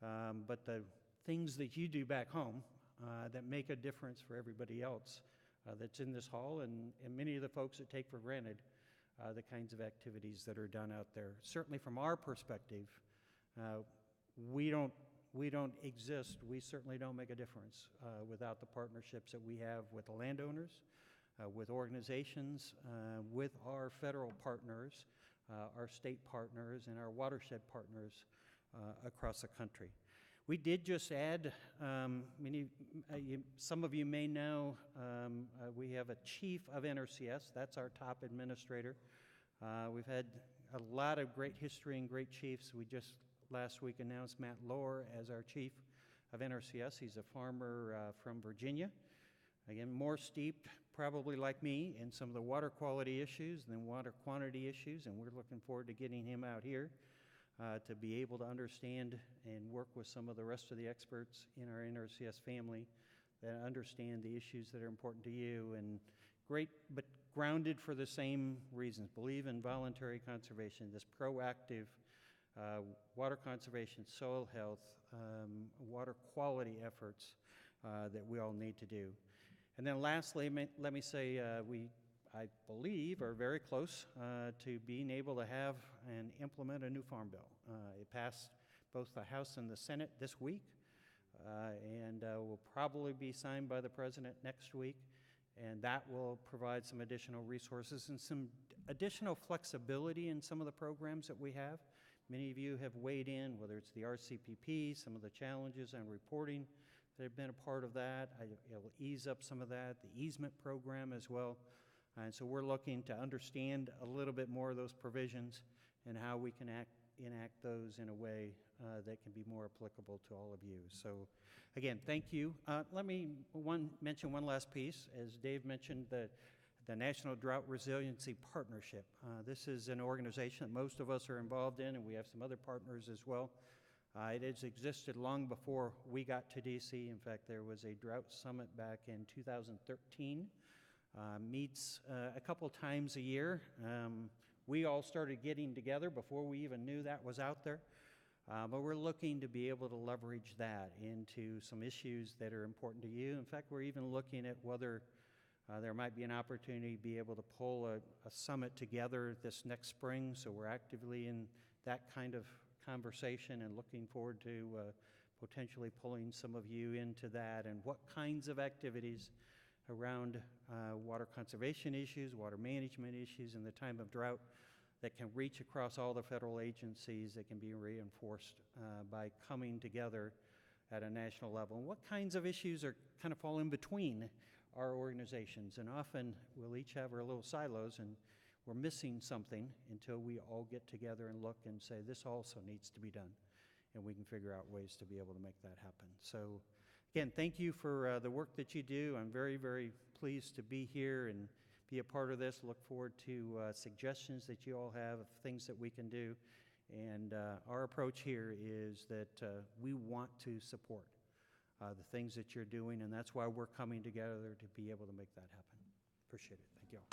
but the things that you do back home that make a difference for everybody else that's in this hall, and many of the folks that take for granted the kinds of activities that are done out there. Certainly from our perspective, we don't we don't exist, we certainly don't make a difference without the partnerships that we have with the landowners, with organizations, with our federal partners, our state partners, and our watershed partners across the country. We did just add, some of you may know, we have a chief of NRCS. That's our top administrator. We've had a lot of great history and great chiefs. We just last week announced Matt Lohr as our chief of NRCS. He's a farmer from Virginia. Again, more steeped, probably like me, in some of the water quality issues than water quantity issues, and we're looking forward to getting him out here to be able to understand and work with some of the rest of the experts in our NRCS family that understand the issues that are important to you, and great, but grounded for the same reasons. Believe in voluntary conservation, this proactive water conservation, soil health, water quality efforts that we all need to do. And then lastly, let me say I believe, are very close to being able to have and implement a new farm bill. It passed both the House and the Senate this week, and will probably be signed by the President next week, and that will provide some additional resources and some additional flexibility in some of the programs that we have. Many of you have weighed in, whether it's the RCPP, some of the challenges and reporting that have been a part of that. It'll ease up some of that, the easement program as well. And so we're looking to understand a little bit more of those provisions and how we can enact those in a way that can be more applicable to all of you. So again, thank you. Let me mention one last piece. As Dave mentioned, the National Drought Resiliency Partnership. This is an organization that most of us are involved in, and we have some other partners as well. It has existed long before we got to DC. In fact, there was a drought summit back in 2013. Meets a couple times a year. We all started getting together before we even knew that was out there. But we're looking to be able to leverage that into some issues that are important to you. In fact, we're even looking at whether there might be an opportunity to be able to pull a summit together this next spring. So we're actively in that kind of conversation and looking forward to potentially pulling some of you into that, and what kinds of activities around water conservation issues, water management issues in the time of drought that can reach across all the federal agencies, that can be reinforced by coming together at a national level. And what kinds of issues are kind of fall in between our organizations? And often we'll each have our little silos, and we're missing something until we all get together and look and say, this also needs to be done. And we can figure out ways to be able to make that happen. So again, thank you for the work that you do. I'm very, very pleased to be here and be a part of this. Look forward to suggestions that you all have of things that we can do. And our approach here is that we want to support the things that you're doing, and that's why we're coming together to be able to make that happen. Appreciate it. Thank you all.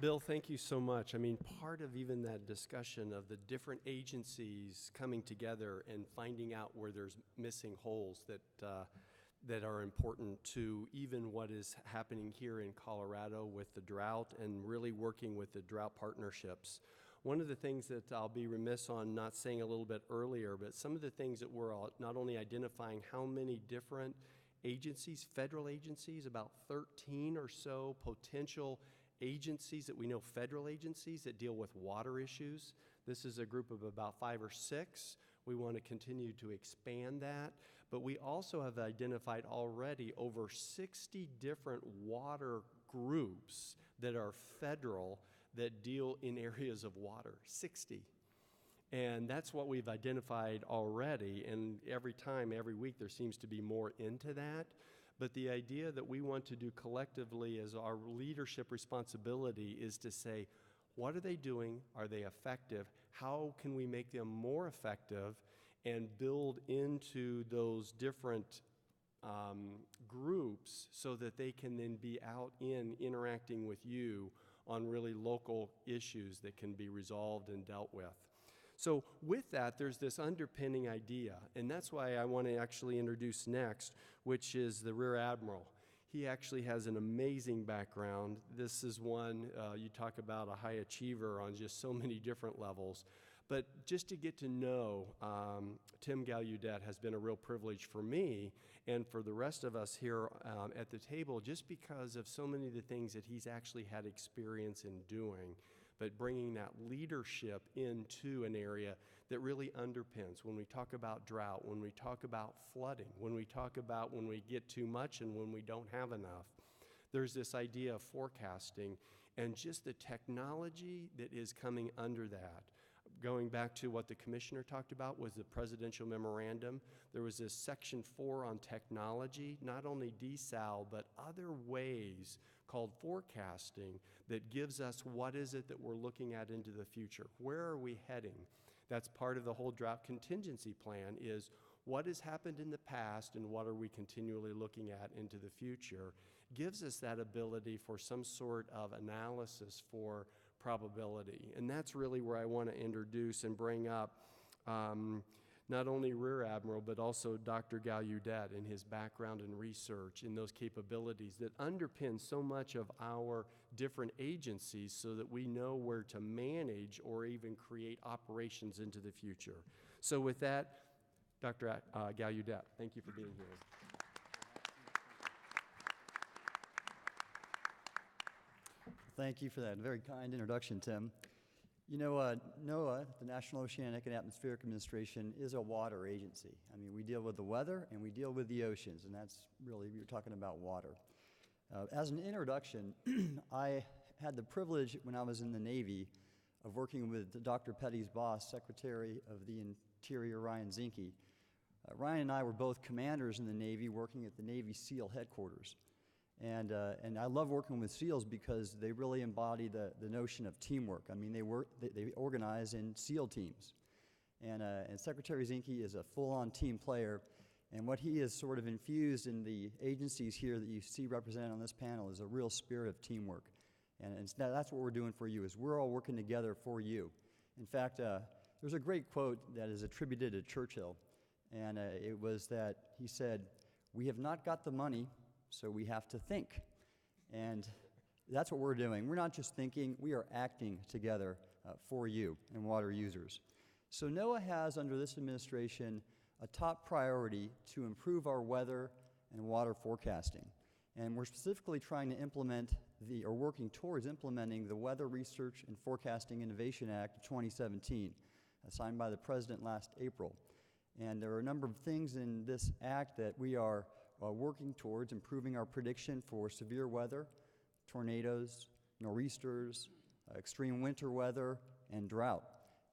Bill, thank you so much. I mean, part of even that discussion of the different agencies coming together and finding out where there's missing holes that are important to even what is happening here in Colorado with the drought, and really working with the drought partnerships. One of the things that I'll be remiss on not saying a little bit earlier, but some of the things that we're not only identifying how many different agencies, federal agencies, about 13 or so potential agencies that we know, federal agencies that deal with water issues. This is a group of about 5 or 6. We want to continue to expand that, but we also have identified already over 60 different water groups that are federal that deal in areas of water, 60. And that's what we've identified already, and every week there seems to be more into that. But the idea that we want to do collectively as our leadership responsibility is to say, what are they doing? Are they effective? How can we make them more effective and build into those different groups so that they can then be out interacting with you on really local issues that can be resolved and dealt with. So with that, there's this underpinning idea, and that's why I want to actually introduce next, which is the Rear Admiral. He actually has an amazing background. This is one, you talk about a high achiever on just so many different levels. But just to get to know Tim Gallaudet has been a real privilege for me and for the rest of us here at the table, just because of so many of the things that he's actually had experience in doing, but bringing that leadership into an area that really underpins when we talk about drought, when we talk about flooding, when we talk about when we get too much and when we don't have enough. There's this idea of forecasting and just the technology that is coming under that. Going back to what the commissioner talked about was the presidential memorandum. There was this section 4 on technology, not only desal, but other ways called forecasting that gives us what is it that we're looking at into the future. Where are we heading? That's part of the whole drought contingency plan is what has happened in the past and what are we continually looking at into the future. Gives us that ability for some sort of analysis for probability. And that's really where I want to introduce and bring up not only Rear Admiral, but also Dr. Gallaudet and his background in research and those capabilities that underpin so much of our different agencies so that we know where to manage or even create operations into the future. So with that, Dr. Gallaudet, thank you for being here. Thank you for that very kind introduction, Tim. You know, NOAA, the National Oceanic and Atmospheric Administration, is a water agency. I mean, we deal with the weather and we deal with the oceans, and that's really, you're talking about water. As an introduction, I had the privilege when I was in the Navy of working with Dr. Petty's boss, Secretary of the Interior, Ryan Zinke. Ryan and I were both commanders in the Navy working at the Navy SEAL headquarters. And I love working with SEALs because they really embody the notion of teamwork. I mean, they organize in SEAL teams. And Secretary Zinke is a full-on team player. And what he has sort of infused in the agencies here that you see represented on this panel is a real spirit of teamwork. And that's what we're doing for you, is we're all working together for you. In fact, there's a great quote that is attributed to Churchill. And it was that he said, "We have not got the money, so we have to think." And that's what we're doing. We're not just thinking, we are acting together for you and water users. So NOAA has, under this administration, a top priority to improve our weather and water forecasting. And we're specifically trying to implement or working towards implementing the Weather Research and Forecasting Innovation Act of 2017, signed by the President last April. And there are a number of things in this act that we are working towards improving our prediction for severe weather, tornadoes, nor'easters, extreme winter weather, and drought.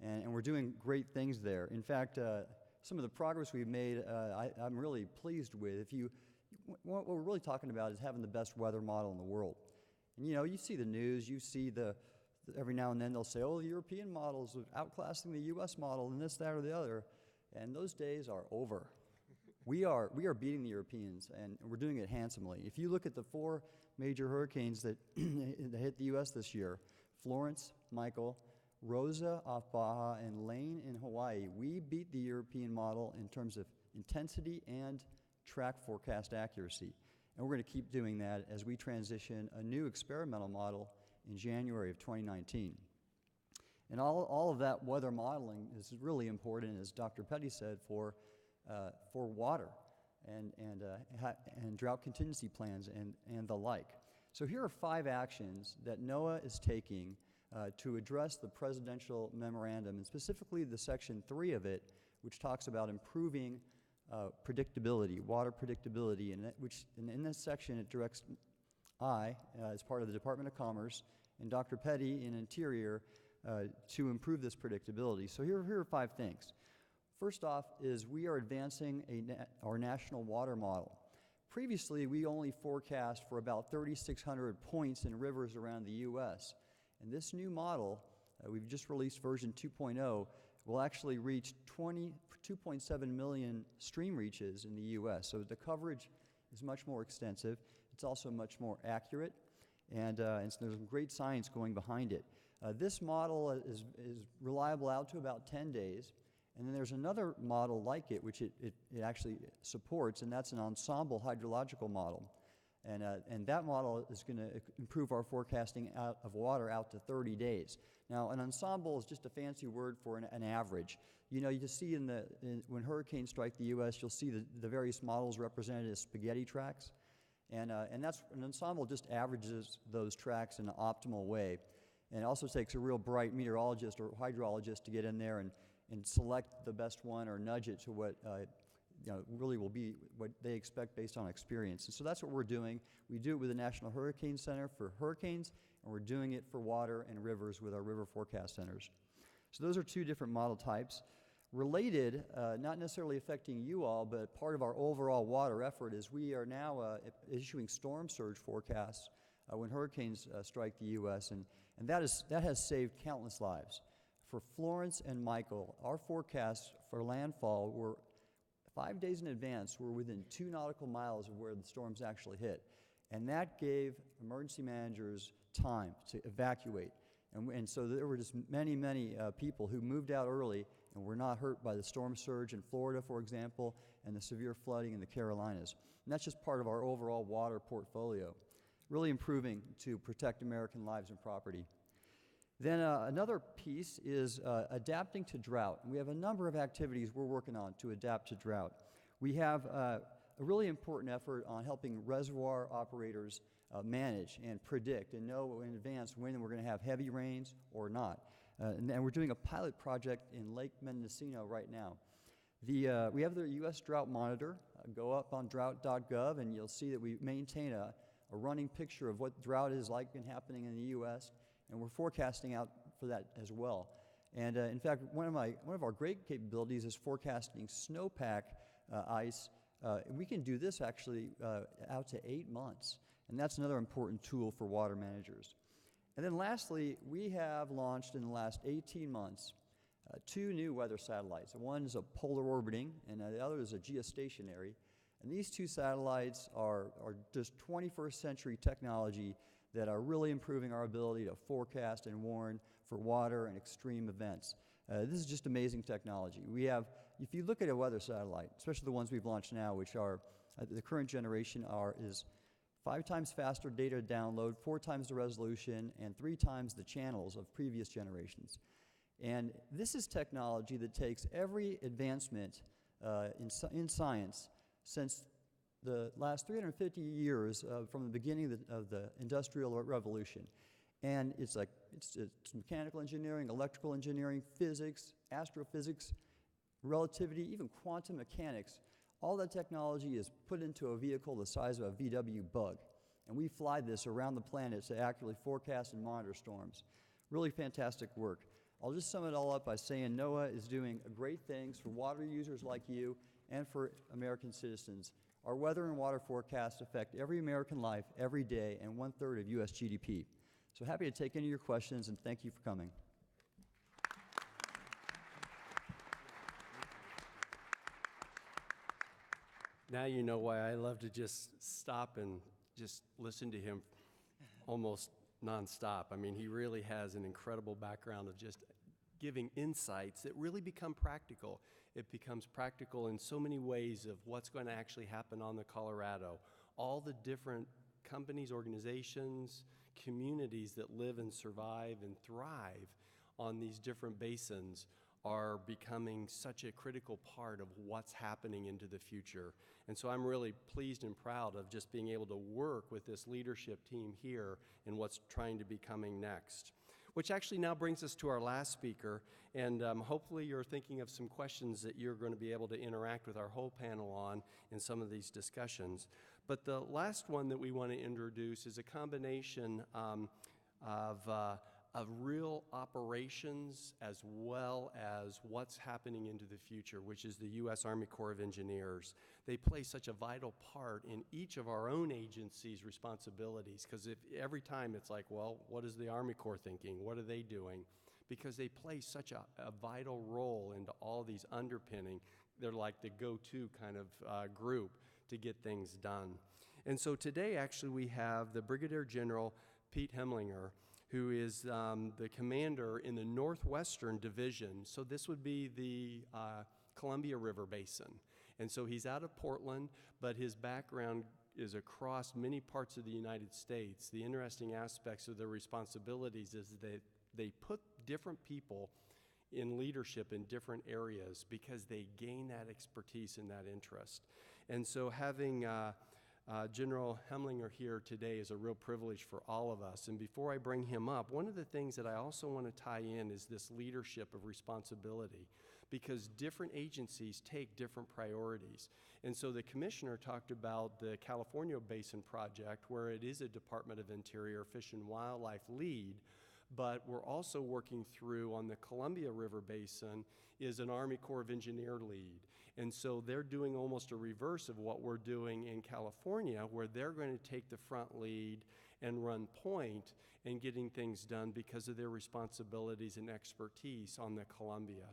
And we're doing great things there. In fact, some of the progress we've made, I'm really pleased with. What we're really talking about is having the best weather model in the world. And you know, you see the news, you see every now and then they'll say, oh, the European models are outclassing the US model and this, that, or the other. And those days are over. We are beating the Europeans, and we're doing it handsomely. If you look at the 4 major hurricanes that hit the U.S. this year, Florence, Michael, Rosa off Baja, and Lane in Hawaii, we beat the European model in terms of intensity and track forecast accuracy. And we're going to keep doing that as we transition a new experimental model in January of 2019. And all of that weather modeling is really important, as Dr. Petty said, for water and drought contingency plans and the like. So here are 5 actions that NOAA is taking to address the presidential memorandum, and specifically the section 3 of it, which talks about improving predictability, water predictability, and in this section it directs as part of the Department of Commerce, and Dr. Petty in Interior to improve this predictability. So here are 5 things. First off is we are advancing our national water model. Previously, we only forecast for about 3,600 points in rivers around the U.S. And this new model, we've just released version 2.0, will actually reach 2.7 million stream reaches in the U.S. So the coverage is much more extensive. It's also much more accurate, and so there's some great science going behind it. This model is reliable out to about 10 days. And then there's another model like it, which it actually supports, and that's an ensemble hydrological model. And that model is going to improve our forecasting of water out to 30 days. Now, an ensemble is just a fancy word for an average. You know, you just see when hurricanes strike the U.S., you'll see the various models represented as spaghetti tracks. And that's an ensemble just averages those tracks in an optimal way. And it also takes a real bright meteorologist or hydrologist to get in there and select the best one or nudge it to what really will be what they expect based on experience. And so that's what we're doing. We do it with the National Hurricane Center for hurricanes, and we're doing it for water and rivers with our river forecast centers. So those are two different model types. Related, not necessarily affecting you all, but part of our overall water effort is we are now issuing storm surge forecasts when hurricanes strike the U.S., and that has saved countless lives. For Florence and Michael, our forecasts for landfall were 5 days in advance. We're within 2 nautical miles of where the storms actually hit, and that gave emergency managers time to evacuate. And so there were just many people who moved out early and were not hurt by the storm surge in Florida, for example, and the severe flooding in the Carolinas. And that's just part of our overall water portfolio, really improving to protect American lives and property. Then another piece is adapting to drought. And we have a number of activities we're working on to adapt to drought. We have a really important effort on helping reservoir operators manage and predict and know in advance when we're going to have heavy rains or not. And we're doing a pilot project in Lake Mendocino right now. We have the U.S. Drought Monitor. Go up on drought.gov and you'll see that we maintain a running picture of what drought is like and happening in the U.S., and we're forecasting out for that as well. And in fact, one of our great capabilities is forecasting snowpack ice. And we can do this actually out to 8 months, and that's another important tool for water managers. And then lastly, we have launched in the last 18 months 2 new weather satellites. One is a polar orbiting, and the other is a geostationary. And these 2 satellites are just 21st century technology that are really improving our ability to forecast and warn for water and extreme events. This is just amazing technology. We have, if you look at a weather satellite, especially the ones we've launched now, which are the current generation is 5 times faster data download, 4 times the resolution, and 3 times the channels of previous generations. And this is technology that takes every advancement in science since the last 350 years from the beginning of the Industrial Revolution. And it's mechanical engineering, electrical engineering, physics, astrophysics, relativity, even quantum mechanics. All that technology is put into a vehicle the size of a VW Bug. And we fly this around the planet to accurately forecast and monitor storms. Really fantastic work. I'll just sum it all up by saying NOAA is doing great things for water users like you and for American citizens. Our weather and water forecasts affect every American life every day and 1/3 of U.S. GDP. So happy to take any of your questions, and thank you for coming. Now you know why I love to just stop and just listen to him almost nonstop. I mean, he really has an incredible background of just giving insights that really become practical. It becomes practical in so many ways of what's going to actually happen on the Colorado. All the different companies, organizations, communities that live and survive and thrive on these different basins are becoming such a critical part of what's happening into the future. And so I'm really pleased and proud of just being able to work with this leadership team here in what's trying to be coming next. Which actually now brings us to our last speaker, and hopefully you're thinking of some questions that you're going to be able to interact with our whole panel on in some of these discussions. But the last one that we want to introduce is a combination of real operations as well as what's happening into the future, which is the U.S. Army Corps of Engineers. They play such a vital part in each of our own agencies' responsibilities, because every time it's like, well, what is the Army Corps thinking? What are they doing? Because they play such a vital role into all these underpinning. They're like the go-to kind of group to get things done. And so today, actually, we have the Brigadier General Pete Helmlinger, who is the commander in the Northwestern Division. So this would be the Columbia River Basin. And so he's out of Portland, but his background is across many parts of the United States. The interesting aspects of their responsibilities is that they put different people in leadership in different areas because they gain that expertise and that interest. And so having General Helmlinger here today is a real privilege for all of us. And before I bring him up, one of the things that I also want to tie in is this leadership of responsibility, because different agencies take different priorities. And so the commissioner talked about the California Basin Project, where it is a Department of Interior Fish and Wildlife lead, but we're also working through on the Columbia River Basin is an Army Corps of Engineer lead. And so they're doing almost a reverse of what we're doing in California, where they're going to take the front lead and run point and getting things done because of their responsibilities and expertise on the Columbia.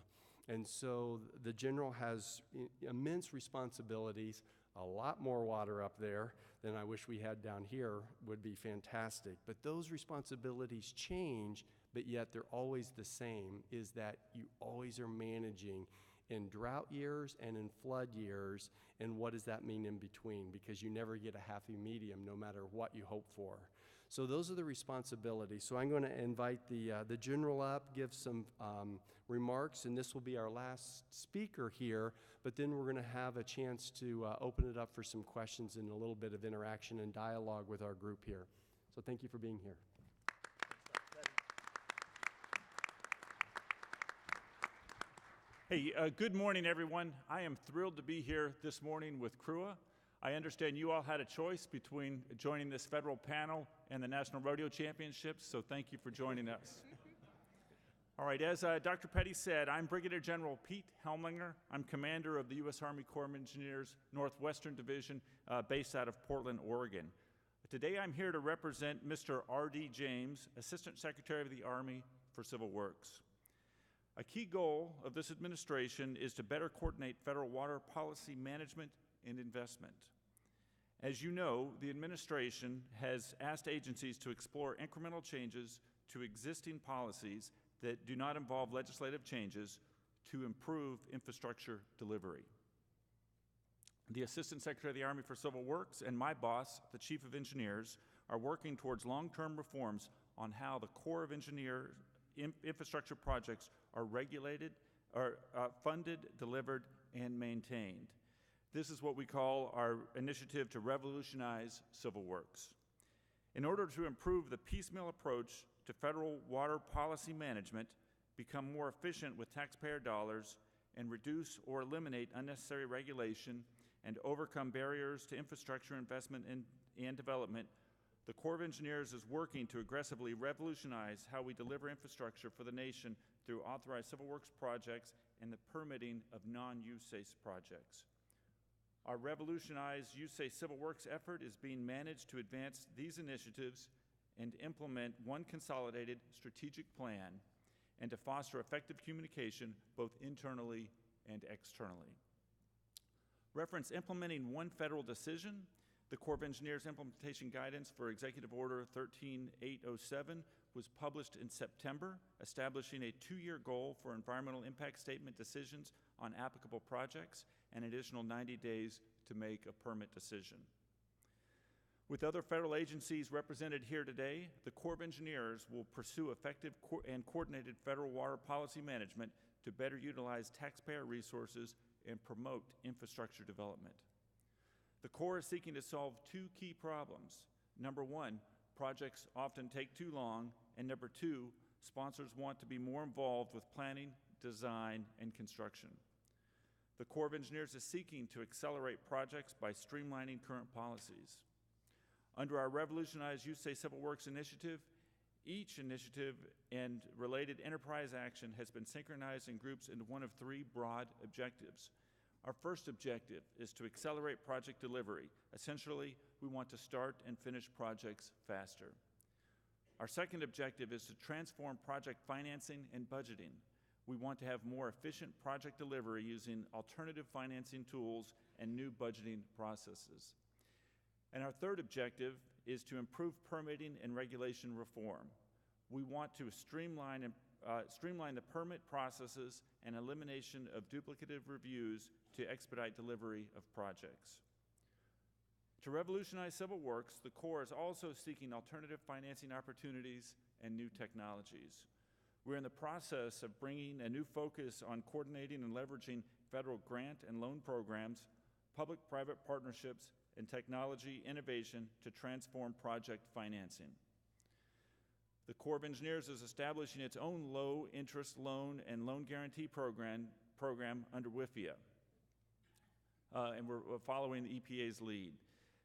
And so the general has immense responsibilities. A lot more water up there than I wish we had down here would be fantastic. But those responsibilities change, but yet they're always the same, is that you always are managing in drought years and in flood years, and what does that mean in between? Because you never get a happy medium no matter what you hope for. So those are the responsibilities. So I'm going to invite the general up, give some remarks, and this will be our last speaker here, but then we're going to have a chance to open it up for some questions and a little bit of interaction and dialogue with our group here. So thank you for being here. Hey, good morning, everyone. I am thrilled to be here this morning with CRWUA. I understand you all had a choice between joining this federal panel and the National Rodeo Championships, so thank you for joining us. All right, as Dr. Petty said, I'm Brigadier General Pete Helmlinger. I'm commander of the U.S. Army Corps of Engineers Northwestern Division based out of Portland, Oregon. Today I'm here to represent Mr. R.D. James, Assistant Secretary of the Army for Civil Works. A key goal of this administration is to better coordinate federal water policy management and investment. As you know, the administration has asked agencies to explore incremental changes to existing policies that do not involve legislative changes to improve infrastructure delivery. The Assistant Secretary of the Army for Civil Works and my boss, the Chief of Engineers, are working towards long-term reforms on how the Corps of Engineers infrastructure projects are regulated, funded, delivered, and maintained. This is what we call our initiative to revolutionize civil works. In order to improve the piecemeal approach to federal water policy management, become more efficient with taxpayer dollars, and reduce or eliminate unnecessary regulation, and overcome barriers to infrastructure investment and development, the Corps of Engineers is working to aggressively revolutionize how we deliver infrastructure for the nation through authorized civil works projects and the permitting of non-USACE projects. Our revolutionized USACE civil works effort is being managed to advance these initiatives and implement one consolidated strategic plan and to foster effective communication both internally and externally. Reference implementing one federal decision, the Corps of Engineers Implementation Guidance for Executive Order 13807 was published in September, establishing a 2-year goal for environmental impact statement decisions on applicable projects and an additional 90 days to make a permit decision. With other federal agencies represented here today, the Corps of Engineers will pursue effective and coordinated federal water policy management to better utilize taxpayer resources and promote infrastructure development. The Corps is seeking to solve 2 key problems. Number 1, projects often take too long, and number 2, sponsors want to be more involved with planning, design, and construction. The Corps of Engineers is seeking to accelerate projects by streamlining current policies. Under our Revolutionize USACE Civil Works initiative, each initiative and related enterprise action has been synchronized in groups into one of 3 broad objectives. Our first objective is to accelerate project delivery. Essentially, we want to start and finish projects faster. Our second objective is to transform project financing and budgeting. We want to have more efficient project delivery using alternative financing tools and new budgeting processes. And our third objective is to improve permitting and regulation reform. We want to streamline the permit processes and elimination of duplicative reviews to expedite delivery of projects. To revolutionize civil works, the Corps is also seeking alternative financing opportunities and new technologies. We're in the process of bringing a new focus on coordinating and leveraging federal grant and loan programs, public-private partnerships, and technology innovation to transform project financing. The Corps of Engineers is establishing its own low-interest loan and loan guarantee program under WIFIA, and we're following the EPA's lead.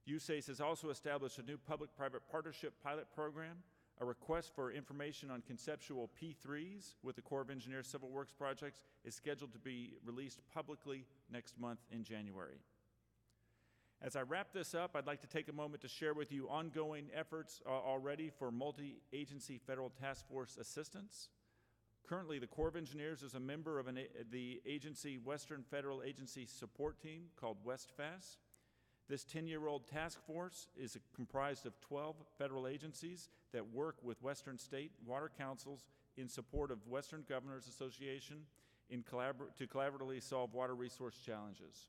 USACE has also established a new public-private partnership pilot program. A request for information on conceptual P3s with the Corps of Engineers Civil Works projects is scheduled to be released publicly next month in January. As I wrap this up, I'd like to take a moment to share with you ongoing efforts already for multi-agency federal task force assistance. Currently, the Corps of Engineers is a member of the agency Western Federal Agency Support Team called WestFAS. This 10-year-old task force is comprised of 12 federal agencies that work with Western state water councils in support of Western Governors Association to collaboratively solve water resource challenges.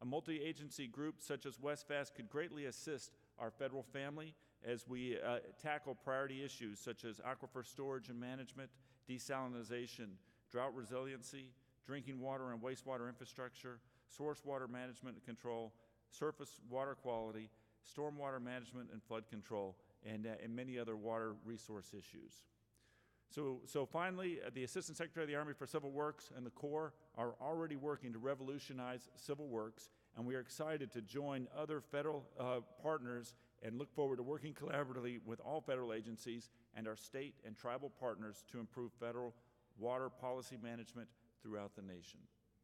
A multi-agency group such as WestFAS could greatly assist our federal family as we tackle priority issues such as aquifer storage and management, desalination, drought resiliency, drinking water and wastewater infrastructure, source water management and control, surface water quality, stormwater management and flood control, and many other water resource issues. So finally, the Assistant Secretary of the Army for Civil Works and the Corps are already working to revolutionize civil works, and we are excited to join other federal partners and look forward to working collaboratively with all federal agencies and our state and tribal partners to improve federal water policy management throughout the nation.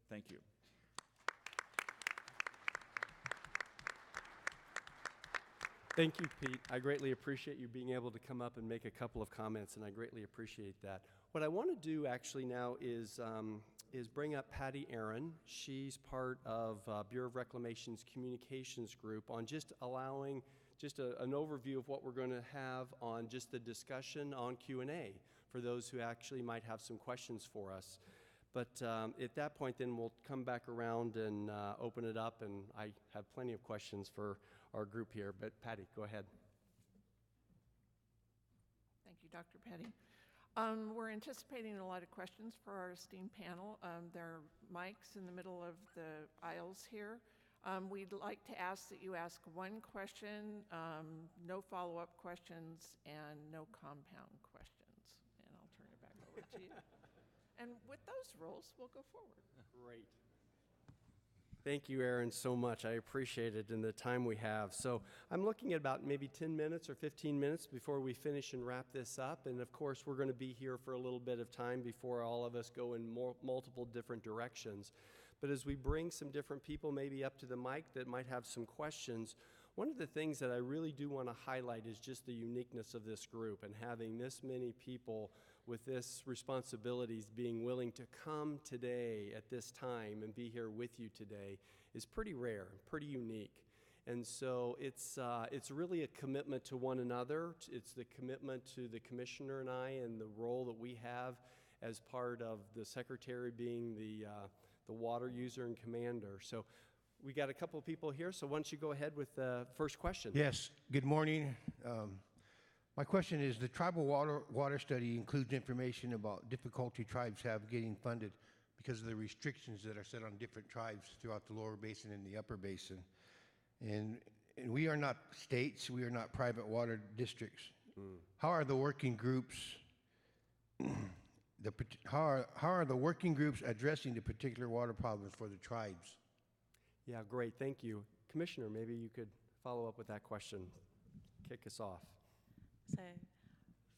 Thank you. Thank you, Pete. I greatly appreciate you being able to come up and make a couple of comments, and I greatly appreciate that. What I want to do actually now is bring up Patty Aaron. She's part of Bureau of Reclamation's communications group on just allowing just an overview of what we're going to have on just the discussion on Q&A for those who actually might have some questions for us. But at that point, then we'll come back around and open it up, and I have plenty of questions for our group here. But Patty, go ahead. Thank you, Dr. Petty. We're anticipating a lot of questions for our esteemed panel. There are mics in the middle of the aisles here. We'd like to ask that you ask one question, no follow-up questions, and no compound questions. And I'll turn it back over to you. And with those rules, we'll go forward. Great. Thank you, Aaron, so much. I appreciate it and the time we have. So I'm looking at about maybe 10 minutes or 15 minutes before we finish and wrap this up. And of course, we're going to be here for a little bit of time before all of us go in multiple different directions. But as we bring some different people maybe up to the mic that might have some questions, one of the things that I really do want to highlight is just the uniqueness of this group and having this many people with this responsibilities being willing to come today at this time and be here with you today is pretty rare, pretty unique. And so it's really a commitment to one another. It's the commitment to the commissioner and I and the role that we have as part of the secretary being the water user and commander. So we got a couple of people here, so why don't you go ahead with the first question? Yes, good morning. My question is, the tribal water study includes information about difficulty tribes have getting funded because of the restrictions that are set on different tribes throughout the lower basin and the upper basin. And we are not states, we are not private water districts. How are the working groups how are the working groups addressing the particular water problems for the tribes? Yeah, great, thank you. Commissioner, maybe you could follow up with that question. Kick us off. So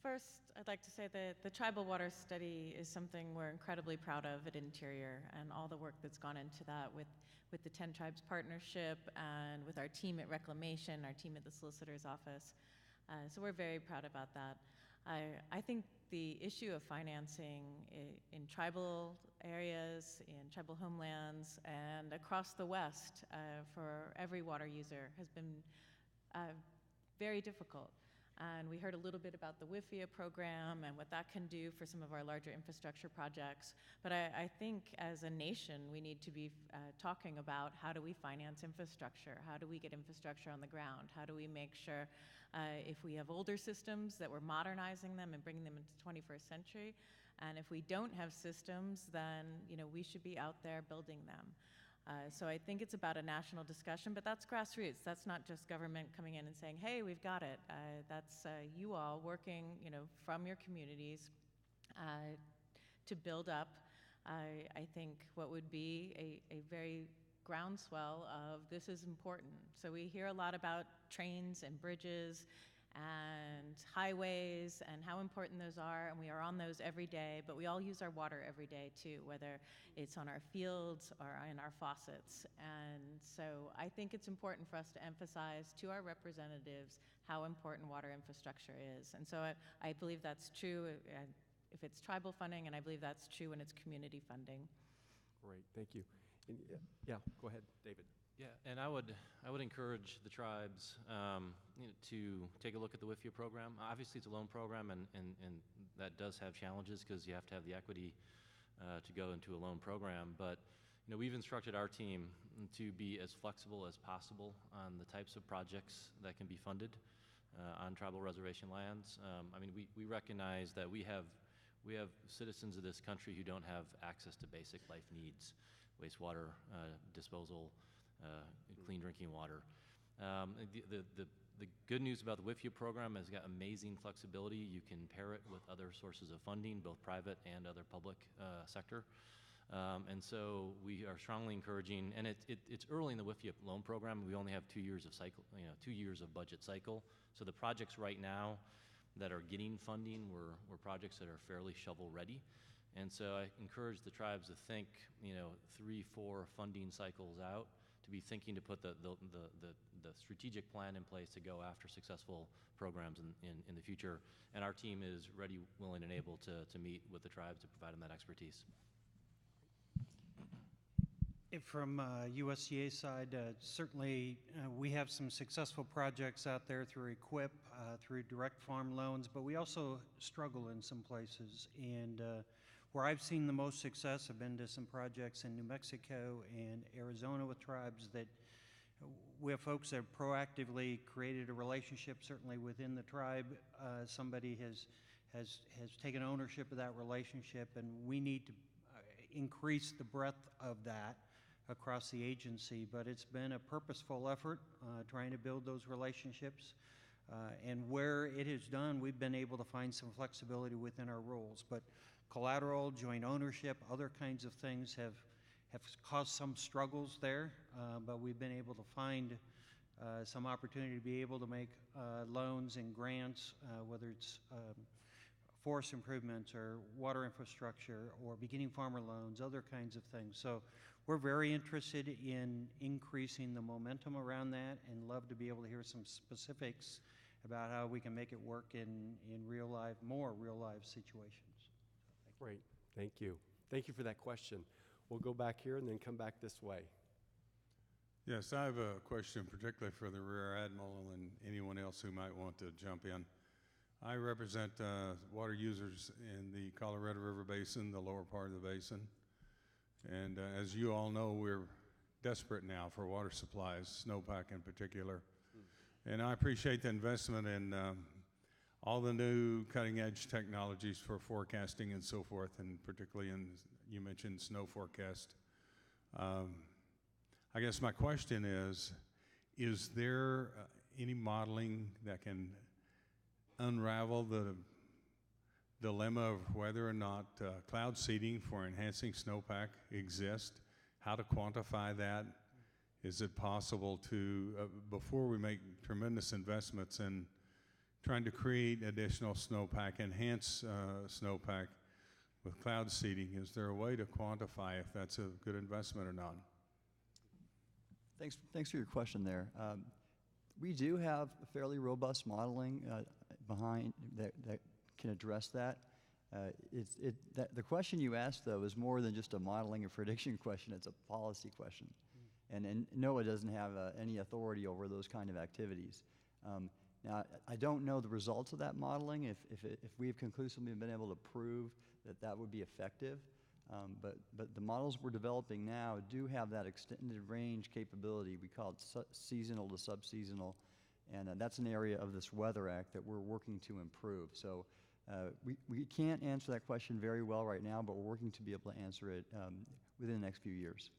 first, I'd like to say that the tribal water study is something we're incredibly proud of at Interior, and all the work that's gone into that with the 10 Tribes Partnership and with our team at Reclamation, our team at the Solicitor's Office. So we're very proud about that. I think the issue of financing in tribal areas, in tribal homelands, and across the West for every water user has been very difficult. And we heard a little bit about the WIFIA program and what that can do for some of our larger infrastructure projects. But I think as a nation, we need to be talking about how do we finance infrastructure? How do we get infrastructure on the ground? How do we make sure if we have older systems that we're modernizing them and bringing them into the 21st century? And if we don't have systems, then we should be out there building them. So I think it's about a national discussion, but that's grassroots. That's not just government coming in and saying, hey, we've got it. That's you all working, from your communities to build up, I think, what would be a very groundswell of this is important. So we hear a lot about trains and bridges and highways and how important those are, and we are on those every day, but we all use our water every day too, whether it's on our fields or in our faucets. And so I think it's important for us to emphasize to our representatives how important water infrastructure is. And so I believe that's true if it's tribal funding, and I believe that's true when it's community funding. Great, thank you. And, yeah, go ahead, David. Yeah, and I would encourage the tribes to take a look at the WIFIA program. Obviously, it's a loan program, and that does have challenges because you have to have the equity to go into a loan program. But we've instructed our team to be as flexible as possible on the types of projects that can be funded on tribal reservation lands. I mean, we recognize that we have citizens of this country who don't have access to basic life needs, wastewater disposal, clean drinking water. The good news about the WIFIA program is it's got amazing flexibility. You can pair it with other sources of funding, both private and other public sector. And so we are strongly encouraging, and it's early in the WIFIA loan program. We only have 2 years of cycle, 2 years of budget cycle. So the projects right now that are getting funding were projects that are fairly shovel ready. And so I encourage the tribes to think, 3, 4 funding cycles out, to be thinking to put the strategic plan in place to go after successful programs in the future. And our team is ready, willing, and able to meet with the tribes to provide them that expertise. From USDA side, certainly we have some successful projects out there through EQUIP, through direct farm loans, but we also struggle in some places. And where I've seen the most success have been to some projects in New Mexico and Arizona with tribes that we have folks that have proactively created a relationship, certainly within the tribe. Somebody has taken ownership of that relationship, and we need to increase the breadth of that across the agency. But it's been a purposeful effort trying to build those relationships. And where it is done, we've been able to find some flexibility within our rules. But collateral, joint ownership, other kinds of things have caused some struggles there, but we've been able to find some opportunity to be able to make loans and grants, whether it's forest improvements or water infrastructure or beginning farmer loans, other kinds of things. So we're very interested in increasing the momentum around that and love to be able to hear some specifics about how we can make it work in more real life situations. Great, thank you. Thank you for that question. We'll go back here and then come back this way. Yes, I have a question particularly for the Rear Admiral and anyone else who might want to jump in. I represent water users in the Colorado River Basin, the lower part of the basin. And as you all know, we're desperate now for water supplies, snowpack in particular. And I appreciate the investment in all the new cutting-edge technologies for forecasting and so forth, and particularly you mentioned snow forecast. I guess my question is there any modeling that can unravel the dilemma of whether or not cloud seeding for enhancing snowpack exists? How to quantify that? Is it possible to, before we make tremendous investments in trying to create additional snowpack, enhance snowpack with cloud seeding, is there a way to quantify if that's a good investment or not? Thanks for your question there. We do have fairly robust modeling behind that can address that. The question you asked, though, is more than just a modeling or prediction question. It's a policy question. And NOAA doesn't have any authority over those kind of activities. Now, I don't know the results of that modeling, if we've conclusively been able to prove that that would be effective. But the models we're developing now do have that extended range capability. We call it seasonal to subseasonal, and that's an area of this Weather Act that we're working to improve. So we can't answer that question very well right now, but we're working to be able to answer it within the next few years.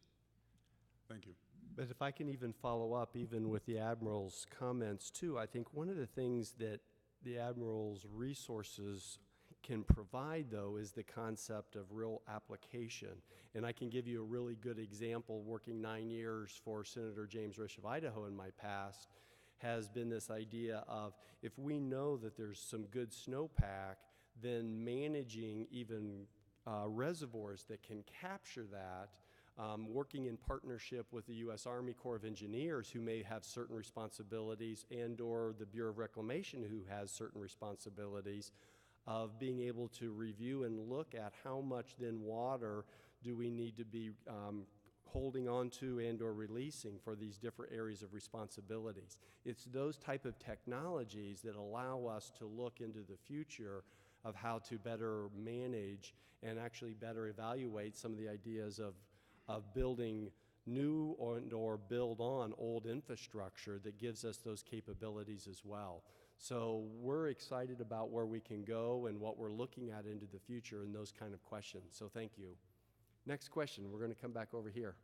Thank you. But if I can even follow up, even with the Admiral's comments too, I think one of the things that the Admiral's resources can provide, though, is the concept of real application. And I can give you a really good example. Working 9 years for Senator James Risch of Idaho in my past has been this idea of, if we know that there's some good snowpack, then managing even reservoirs that can capture that, working in partnership with the U.S. Army Corps of Engineers, who may have certain responsibilities, and or the Bureau of Reclamation, who has certain responsibilities, of being able to review and look at how much then water do we need to be holding on to and or releasing for these different areas of responsibilities. It's those type of technologies that allow us to look into the future of how to better manage and actually better evaluate some of the ideas of building new or build on old infrastructure that gives us those capabilities as well. So we're excited about where we can go and what we're looking at into the future and those kind of questions. So thank you. Next question, we're going to come back over here.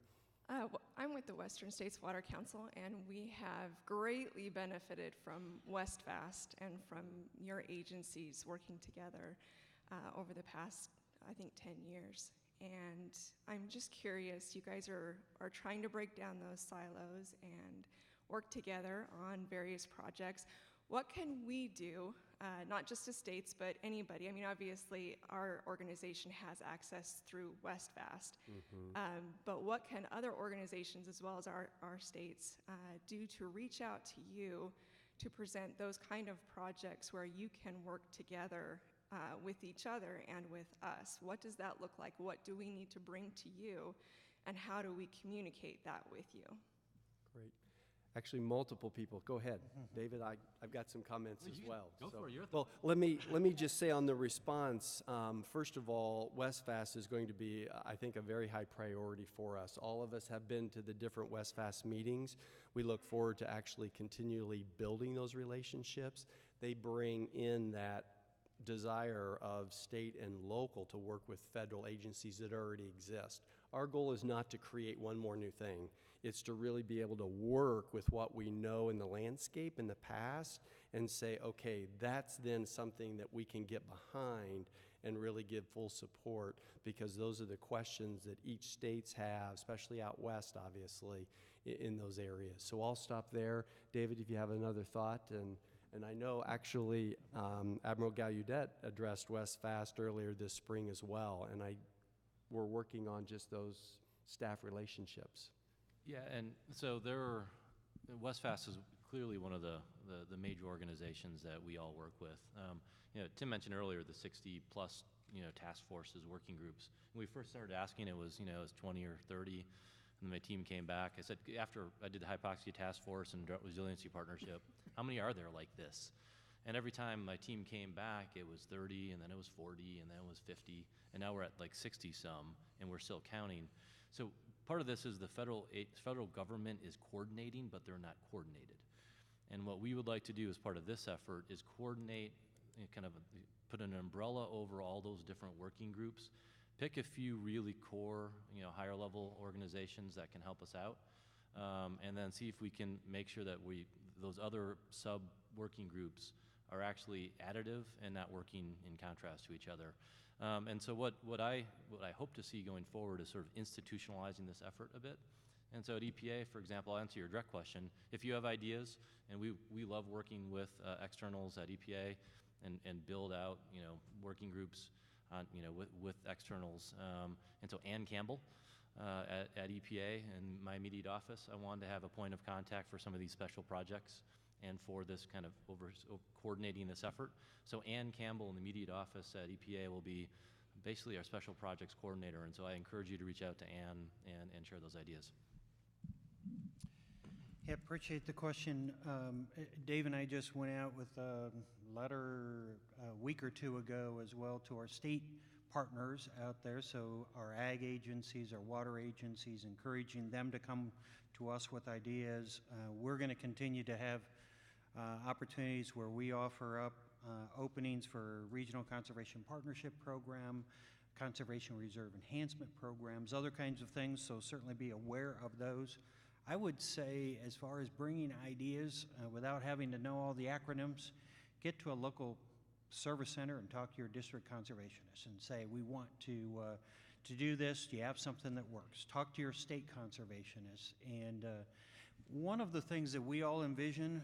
Well, I'm with the Western States Water Council, and we have greatly benefited from WestFast and from your agencies working together over the past, I think, 10 years. And I'm just curious, you guys are trying to break down those silos and work together on various projects. What can we do, not just as states, but anybody? I mean, obviously, our organization has access through WestFast, but what can other organizations, as well as our states, do to reach out to you to present those kind of projects where you can work together with each other and with us? What does that look like? What do we need to bring to you, and how do we communicate that with you? Great. Actually, multiple people. Go ahead, David. I've got some comments as well. Go for it. Well, let me just say on the response. First of all, WestFast is going to be, I think, a very high priority for us. All of us have been to the different WestFast meetings. We look forward to actually continually building those relationships. They bring in that desire of state and local to work with federal agencies that already exist. Our goal is not to create one more new thing. It's to really be able to work with what we know in the landscape in the past and say, okay, that's then something that we can get behind and really give full support, because those are the questions that each states have, especially out west, obviously, in those areas. So I'll stop there. David, if you have another thought, and I know actually Admiral Gallaudet addressed WestFast earlier this spring as well, and we're working on just those staff relationships. Yeah, and so WestFast is clearly one of the major organizations that we all work with. Tim mentioned earlier the 60 plus task forces, working groups. When we first started asking, it was 20 or 30, and my team came back. I said, after I did the hypoxia task force and drought resiliency partnership, how many are there like this? And every time my team came back, it was 30, and then it was 40, and then it was 50, and now we're at like 60 some, and we're still counting. So part of this is the federal government is coordinating, but they're not coordinated. And what we would like to do as part of this effort is coordinate, put an umbrella over all those different working groups, pick a few really core, higher level organizations that can help us out, and then see if we can make sure that those other sub-working groups are actually additive and not working in contrast to each other. And so what I hope to see going forward is sort of institutionalizing this effort a bit. And so at EPA, for example, I'll answer your direct question. If you have ideas, and we love working with externals at EPA and build out working groups on, with externals. And so Ann Campbell at EPA in my immediate office, I wanted to have a point of contact for some of these special projects and for this kind of coordinating this effort. So Ann Campbell in the immediate office at EPA will be basically our special projects coordinator, and so I encourage you to reach out to Ann and share those ideas. Yeah, appreciate the question. Dave and I just went out with a letter a week or two ago as well to our state partners out there, so our ag agencies, our water agencies, encouraging them to come to us with ideas. We're going to continue to have opportunities where we offer up openings for regional conservation partnership program, conservation reserve enhancement programs, other kinds of things, so certainly be aware of those. I would say, as far as bringing ideas without having to know all the acronyms, get to a local service center and talk to your district conservationist and say, we want to do this. Do you have something that works? Talk to your state conservationist. And one of the things that we all envision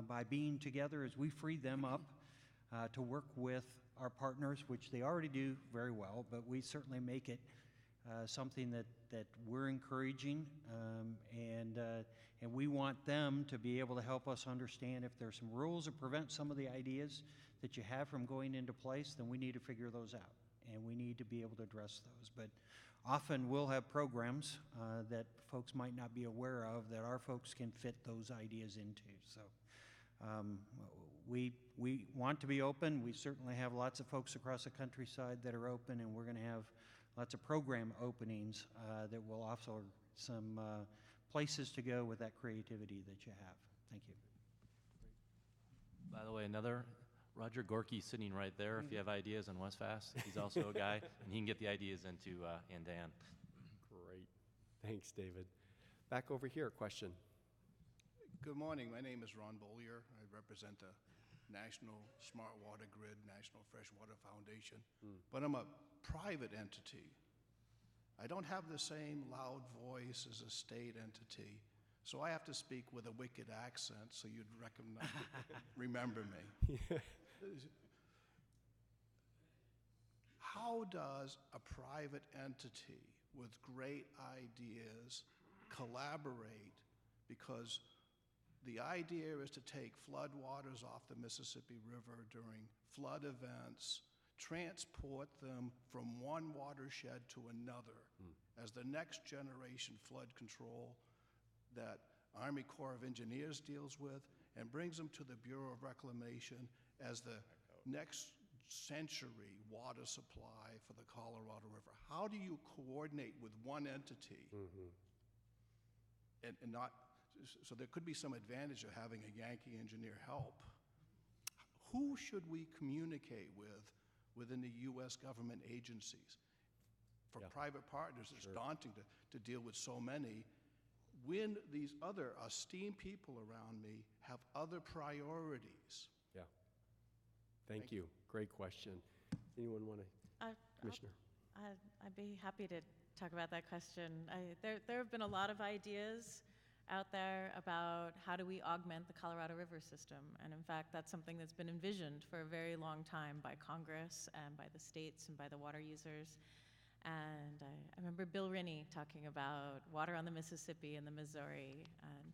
by being together is we free them up to work with our partners, which they already do very well, but we certainly make it something that we're encouraging, and we want them to be able to help us understand if there's some rules that prevent some of the ideas that you have from going into place, then we need to figure those out, and we need to be able to address those. But often we'll have programs that folks might not be aware of that our folks can fit those ideas into. So we want to be open. We certainly have lots of folks across the countryside that are open, and we're going to have lots of program openings that will offer some places to go with that creativity that you have. Thank you. By the way, another Roger Gorky sitting right there. If you have ideas on Westfast, he's also a guy, and he can get the ideas into Dan. Great. Thanks, David. Back over here, question. Good morning. My name is Ron Bollier. I represent the National Smart Water Grid, National Freshwater Foundation, but I'm a private entity. I don't have the same loud voice as a state entity, so I have to speak with a wicked accent so you'd remember me. How does a private entity with great ideas collaborate? Because the idea is to take floodwaters off the Mississippi River during flood events, transport them from one watershed to another as the next generation flood control that Army Corps of Engineers deals with, and brings them to the Bureau of Reclamation as the next century water supply for the Colorado River. How do you coordinate with one entity and not, so there could be some advantage of having a Yankee engineer help. Who should we communicate with within the U.S. government agencies? For private partners, it's daunting to deal with so many. When these other esteemed people around me have other priorities. Yeah. Thank you. Great question. Anyone want to? Commissioner. I'd be happy to talk about that question. There have been a lot of ideas out there about how do we augment the Colorado River system. And in fact, that's something that's been envisioned for a very long time by Congress and by the states and by the water users. And I remember Bill Rinne talking about water on the Mississippi and the Missouri. And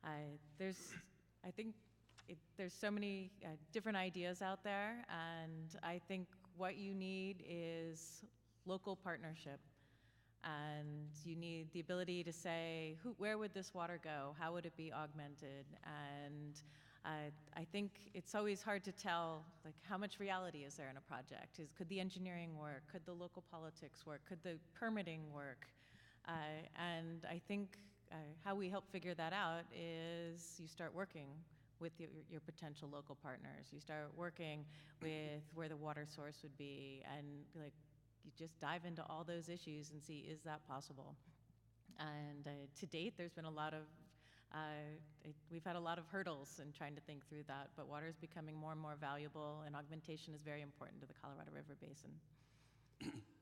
I think there's so many different ideas out there, and I think what you need is local partnership. And you need the ability to say, where would this water go? How would it be augmented? And I think it's always hard to tell, like, how much reality is there in a project? Could the engineering work? Could the local politics work? Could the permitting work? And I think how we help figure that out is you start working with your potential local partners. You start working with where the water source would be, and like, you just dive into all those issues and see, is that possible? And to date, there's been a lot of, we've had a lot of hurdles in trying to think through that, but water is becoming more and more valuable, and augmentation is very important to the Colorado River Basin.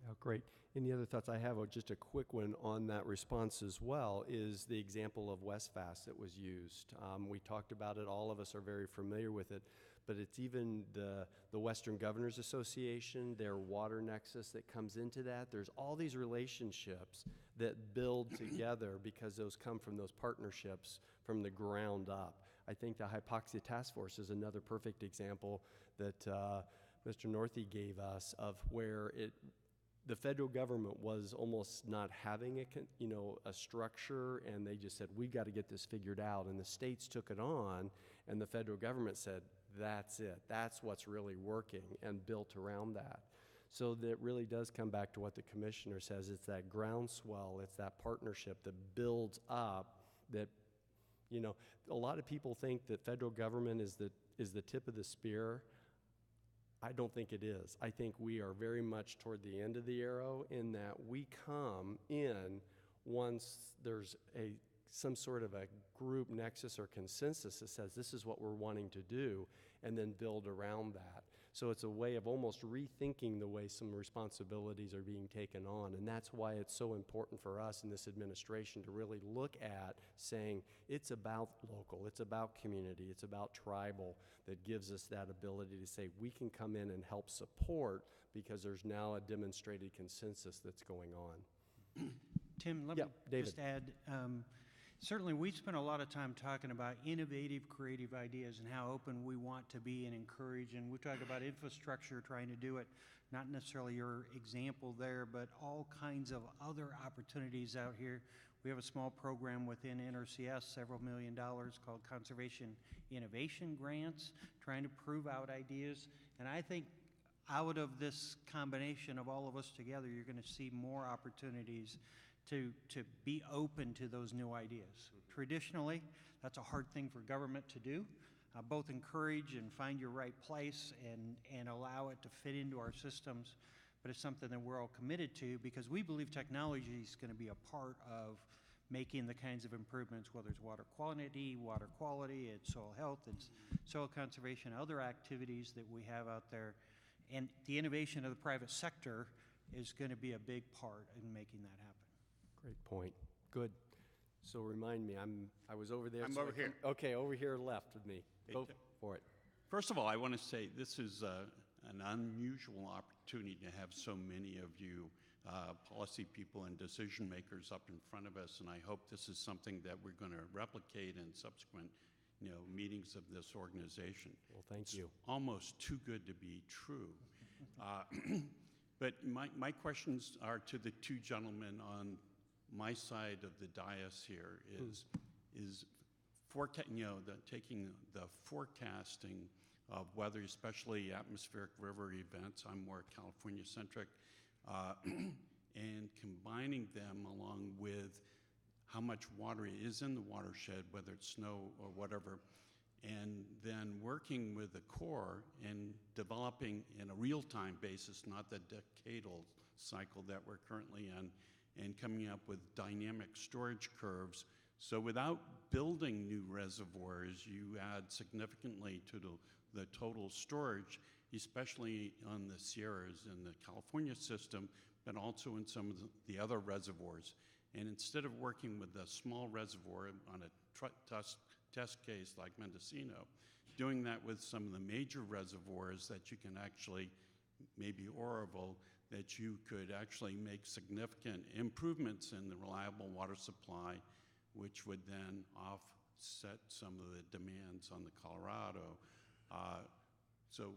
Oh, great. Any other thoughts? I have just a quick one on that response as well, is the example of Westfast that was used. We talked about it, all of us are very familiar with it, but it's even the Western Governors Association, their water nexus that comes into that. There's all these relationships that build together because those come from those partnerships from the ground up. I think the Hypoxia Task Force is another perfect example that Mr. Northey gave us of where the federal government was almost not having a structure, and they just said, we got to get this figured out. And the states took it on, and the federal government said, that's it. That's what's really working, and built around that. So that really does come back to what the commissioner says. It's that groundswell. It's that partnership that builds up that, a lot of people think that federal government is the tip of the spear. I don't think it is. I think we are very much toward the end of the arrow in that we come in once there's some sort of a group nexus or consensus that says this is what we're wanting to do, and then build around that. So it's a way of almost rethinking the way some responsibilities are being taken on, and that's why it's so important for us in this administration to really look at saying it's about local, it's about community, it's about tribal, that gives us that ability to say we can come in and help support because there's now a demonstrated consensus that's going on. Tim, let Yeah, me David. just add, certainly we spent a lot of time talking about innovative, creative ideas and how open we want to be and encourage, and we talk about infrastructure, trying to do it, not necessarily your example there, but all kinds of other opportunities out here. We have a small program within NRCS, several $1 million, called Conservation Innovation Grants, trying to prove out ideas. And I think out of this combination of all of us together, you're going to see more opportunities to be open to those new ideas. Traditionally, that's a hard thing for government to do, both encourage and find your right place and allow it to fit into our systems. But it's something that we're all committed to because we believe technology is going to be a part of making the kinds of improvements, whether it's water quality, it's soil health, it's soil conservation, other activities that we have out there. And the innovation of the private sector is going to be a big part in making that happen. Great point. Good. So remind me, I was over there. I'm so over here. Okay, over here left with me. Go for it. First of all, I want to say this is an unusual opportunity to have so many of you policy people and decision makers up in front of us, and I hope this is something that we're going to replicate in subsequent meetings of this organization. Well, thank you. It's almost too good to be true. But my questions are to the two gentlemen on my side of the dais here is taking the forecasting of weather, especially atmospheric river events. I'm more California-centric, and combining them along with how much water is in the watershed, whether it's snow or whatever, and then working with the Corps and developing in a real-time basis, not the decadal cycle that we're currently in, and coming up with dynamic storage curves. So without building new reservoirs, you add significantly to the total storage, especially on the Sierras in the California system, but also in some of the other reservoirs. And instead of working with a small reservoir on a test case like Mendocino, doing that with some of the major reservoirs that you can actually, maybe Oroville, that you could actually make significant improvements in the reliable water supply, which would then offset some of the demands on the Colorado. So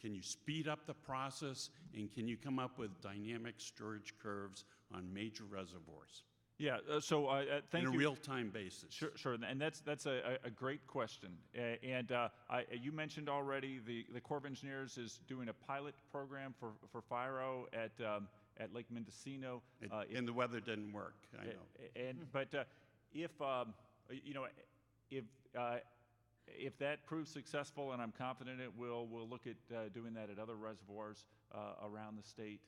can you speed up the process, and can you come up with dynamic storage curves on major reservoirs? Yeah, thank you. On a real-time basis. Sure, and that's a great question. You mentioned already the Corps of Engineers is doing a pilot program for FIRO at Lake Mendocino. And the weather didn't work, I know. But if that proves successful, and I'm confident it will, we'll look at doing that at other reservoirs around the state.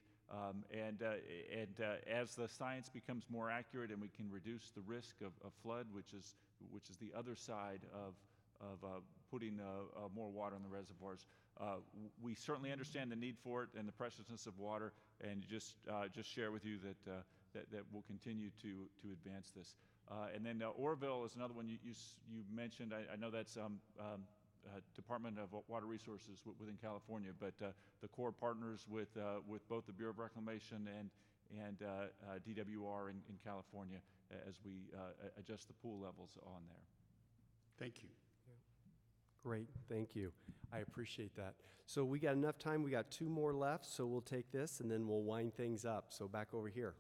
As the science becomes more accurate and we can reduce the risk of flood, which is the other side of putting more water in the reservoirs, we certainly understand the need for it and the preciousness of water, and just share with you that we'll continue to advance this. And then Oroville is another one you mentioned. I know that's Department of Water Resources within California, but the Corps partners with both the Bureau of Reclamation and DWR in California as we adjust the pool levels on there. Thank you. Great, thank you. I appreciate that. So we got enough time. We got 2 more left, so we'll take this and then we'll wind things up. So back over here.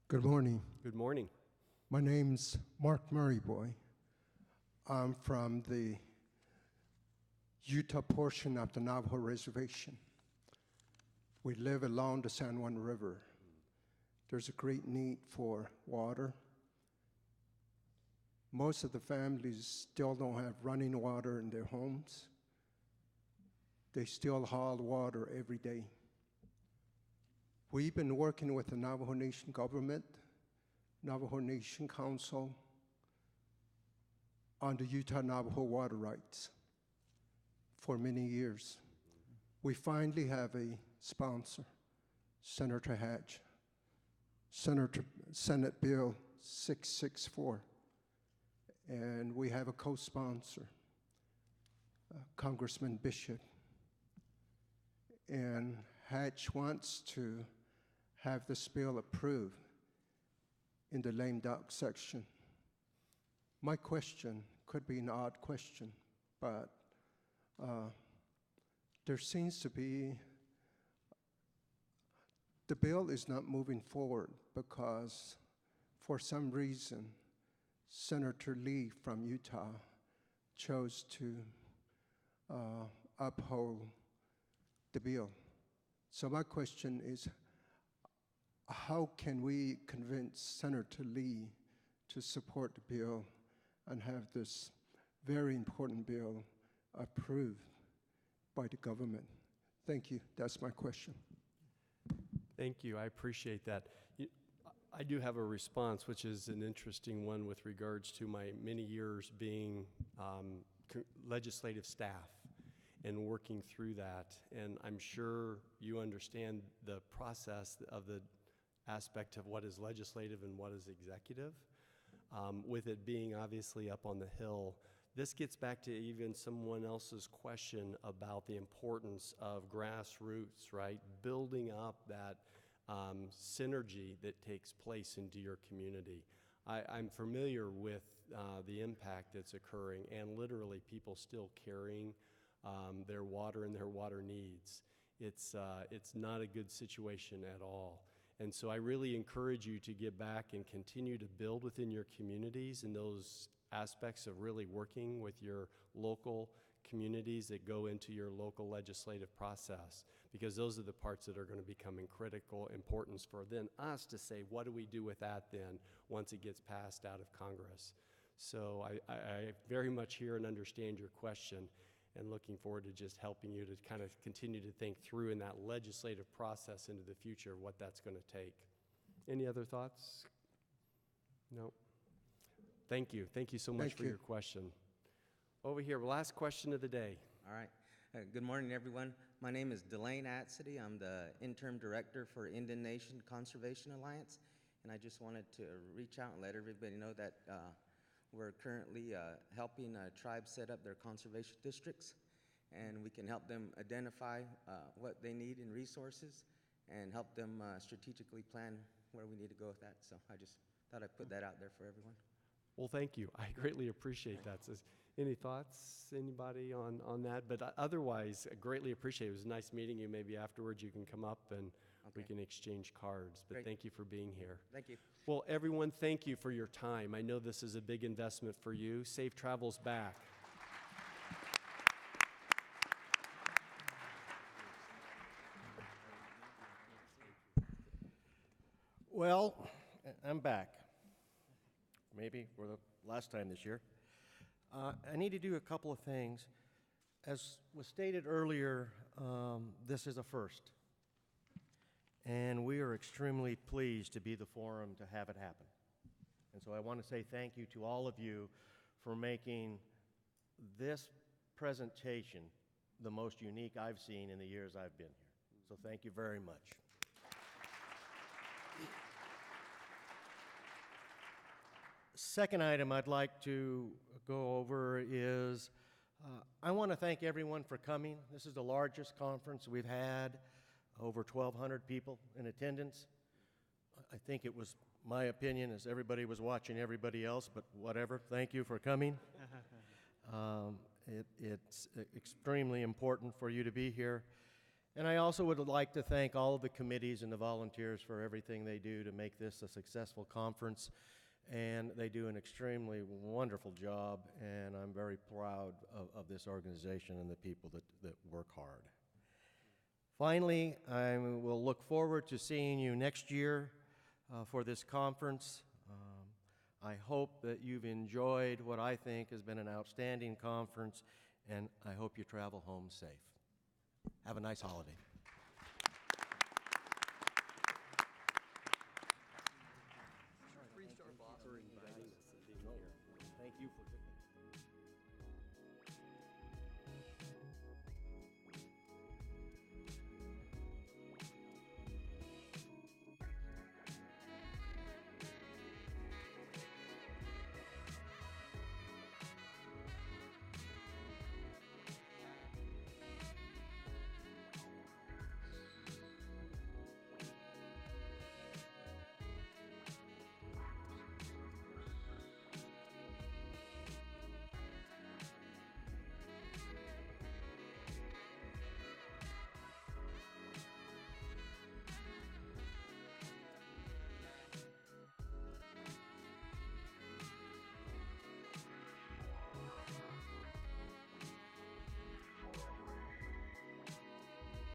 Good morning. Good morning. My name's Mark Murrayboy. I'm from the Utah portion of the Navajo Reservation. We live along the San Juan River. There's a great need for water. Most of the families still don't have running water in their homes. They still haul water every day. We've been working with the Navajo Nation government, Navajo Nation Council, on the Utah Navajo water rights for many years. We finally have a sponsor, Senator Hatch, Senate Bill 664. And we have a co-sponsor, Congressman Bishop. And Hatch wants to have this bill approved in the lame duck section. My question could be an odd question, but there seems to be, the bill is not moving forward because for some reason, Senator Lee from Utah chose to uphold the bill. So my question is, how can we convince Senator Lee to support the bill and have this very important bill approved by the government? Thank you. That's my question. Thank you. I appreciate that. I do have a response, which is an interesting one with regards to my many years being legislative staff and working through that. And I'm sure you understand the process of the aspect of what is legislative and what is executive. With it being obviously up on the Hill, this gets back to even someone else's question about the importance of grassroots, right? Building up that synergy that takes place into your community. I'm familiar with the impact that's occurring and literally people still carrying their water and their water needs. It's not a good situation at all. And so I really encourage you to get back and continue to build within your communities and those aspects of really working with your local communities that go into your local legislative process, because those are the parts that are going to become in critical importance for then us to say, what do we do with that then once it gets passed out of Congress? So I very much hear and understand your question and looking forward to just helping you to kind of continue to think through in that legislative process into the future what that's going to take. Any other thoughts? No? Thank you. Thank you so much for your question. Over here, last question of the day. All right. Good morning, everyone. My name is Delane Atcity. I'm the interim director for Indian Nation Conservation Alliance, and I just wanted to reach out and let everybody know that we're currently helping tribes set up their conservation districts, and we can help them identify what they need in resources and help them strategically plan where we need to go with that. So I just thought I'd put that out there for everyone. Well, thank you. I greatly appreciate that. So, any thoughts, anybody on that? But otherwise, I greatly appreciate it. It was nice meeting you. Maybe afterwards you can come up and we can exchange cards. But Great. Thank you for being here. Thank you. Well, everyone, thank you for your time. I know this is a big investment for you. Safe travels back. Well, I'm back. Maybe for the last time this year. I need to do a couple of things. As was stated earlier, this is a first. And we are extremely pleased to be the forum to have it happen. And so I want to say thank you to all of you for making this presentation the most unique I've seen in the years I've been here. So thank you very much. Second item I'd like to go over is I want to thank everyone for coming. This is the largest conference we've had, over 1,200 people in attendance. I think it was my opinion as everybody was watching everybody else, but whatever. Thank you for coming. It's extremely important for you to be here. And I also would like to thank all of the committees and the volunteers for everything they do to make this a successful conference. And they do an extremely wonderful job, and I'm very proud of this organization and the people that work hard. Finally, I will look forward to seeing you next year for this conference. I hope that you've enjoyed what I think has been an outstanding conference, and I hope you travel home safe. Have a nice holiday.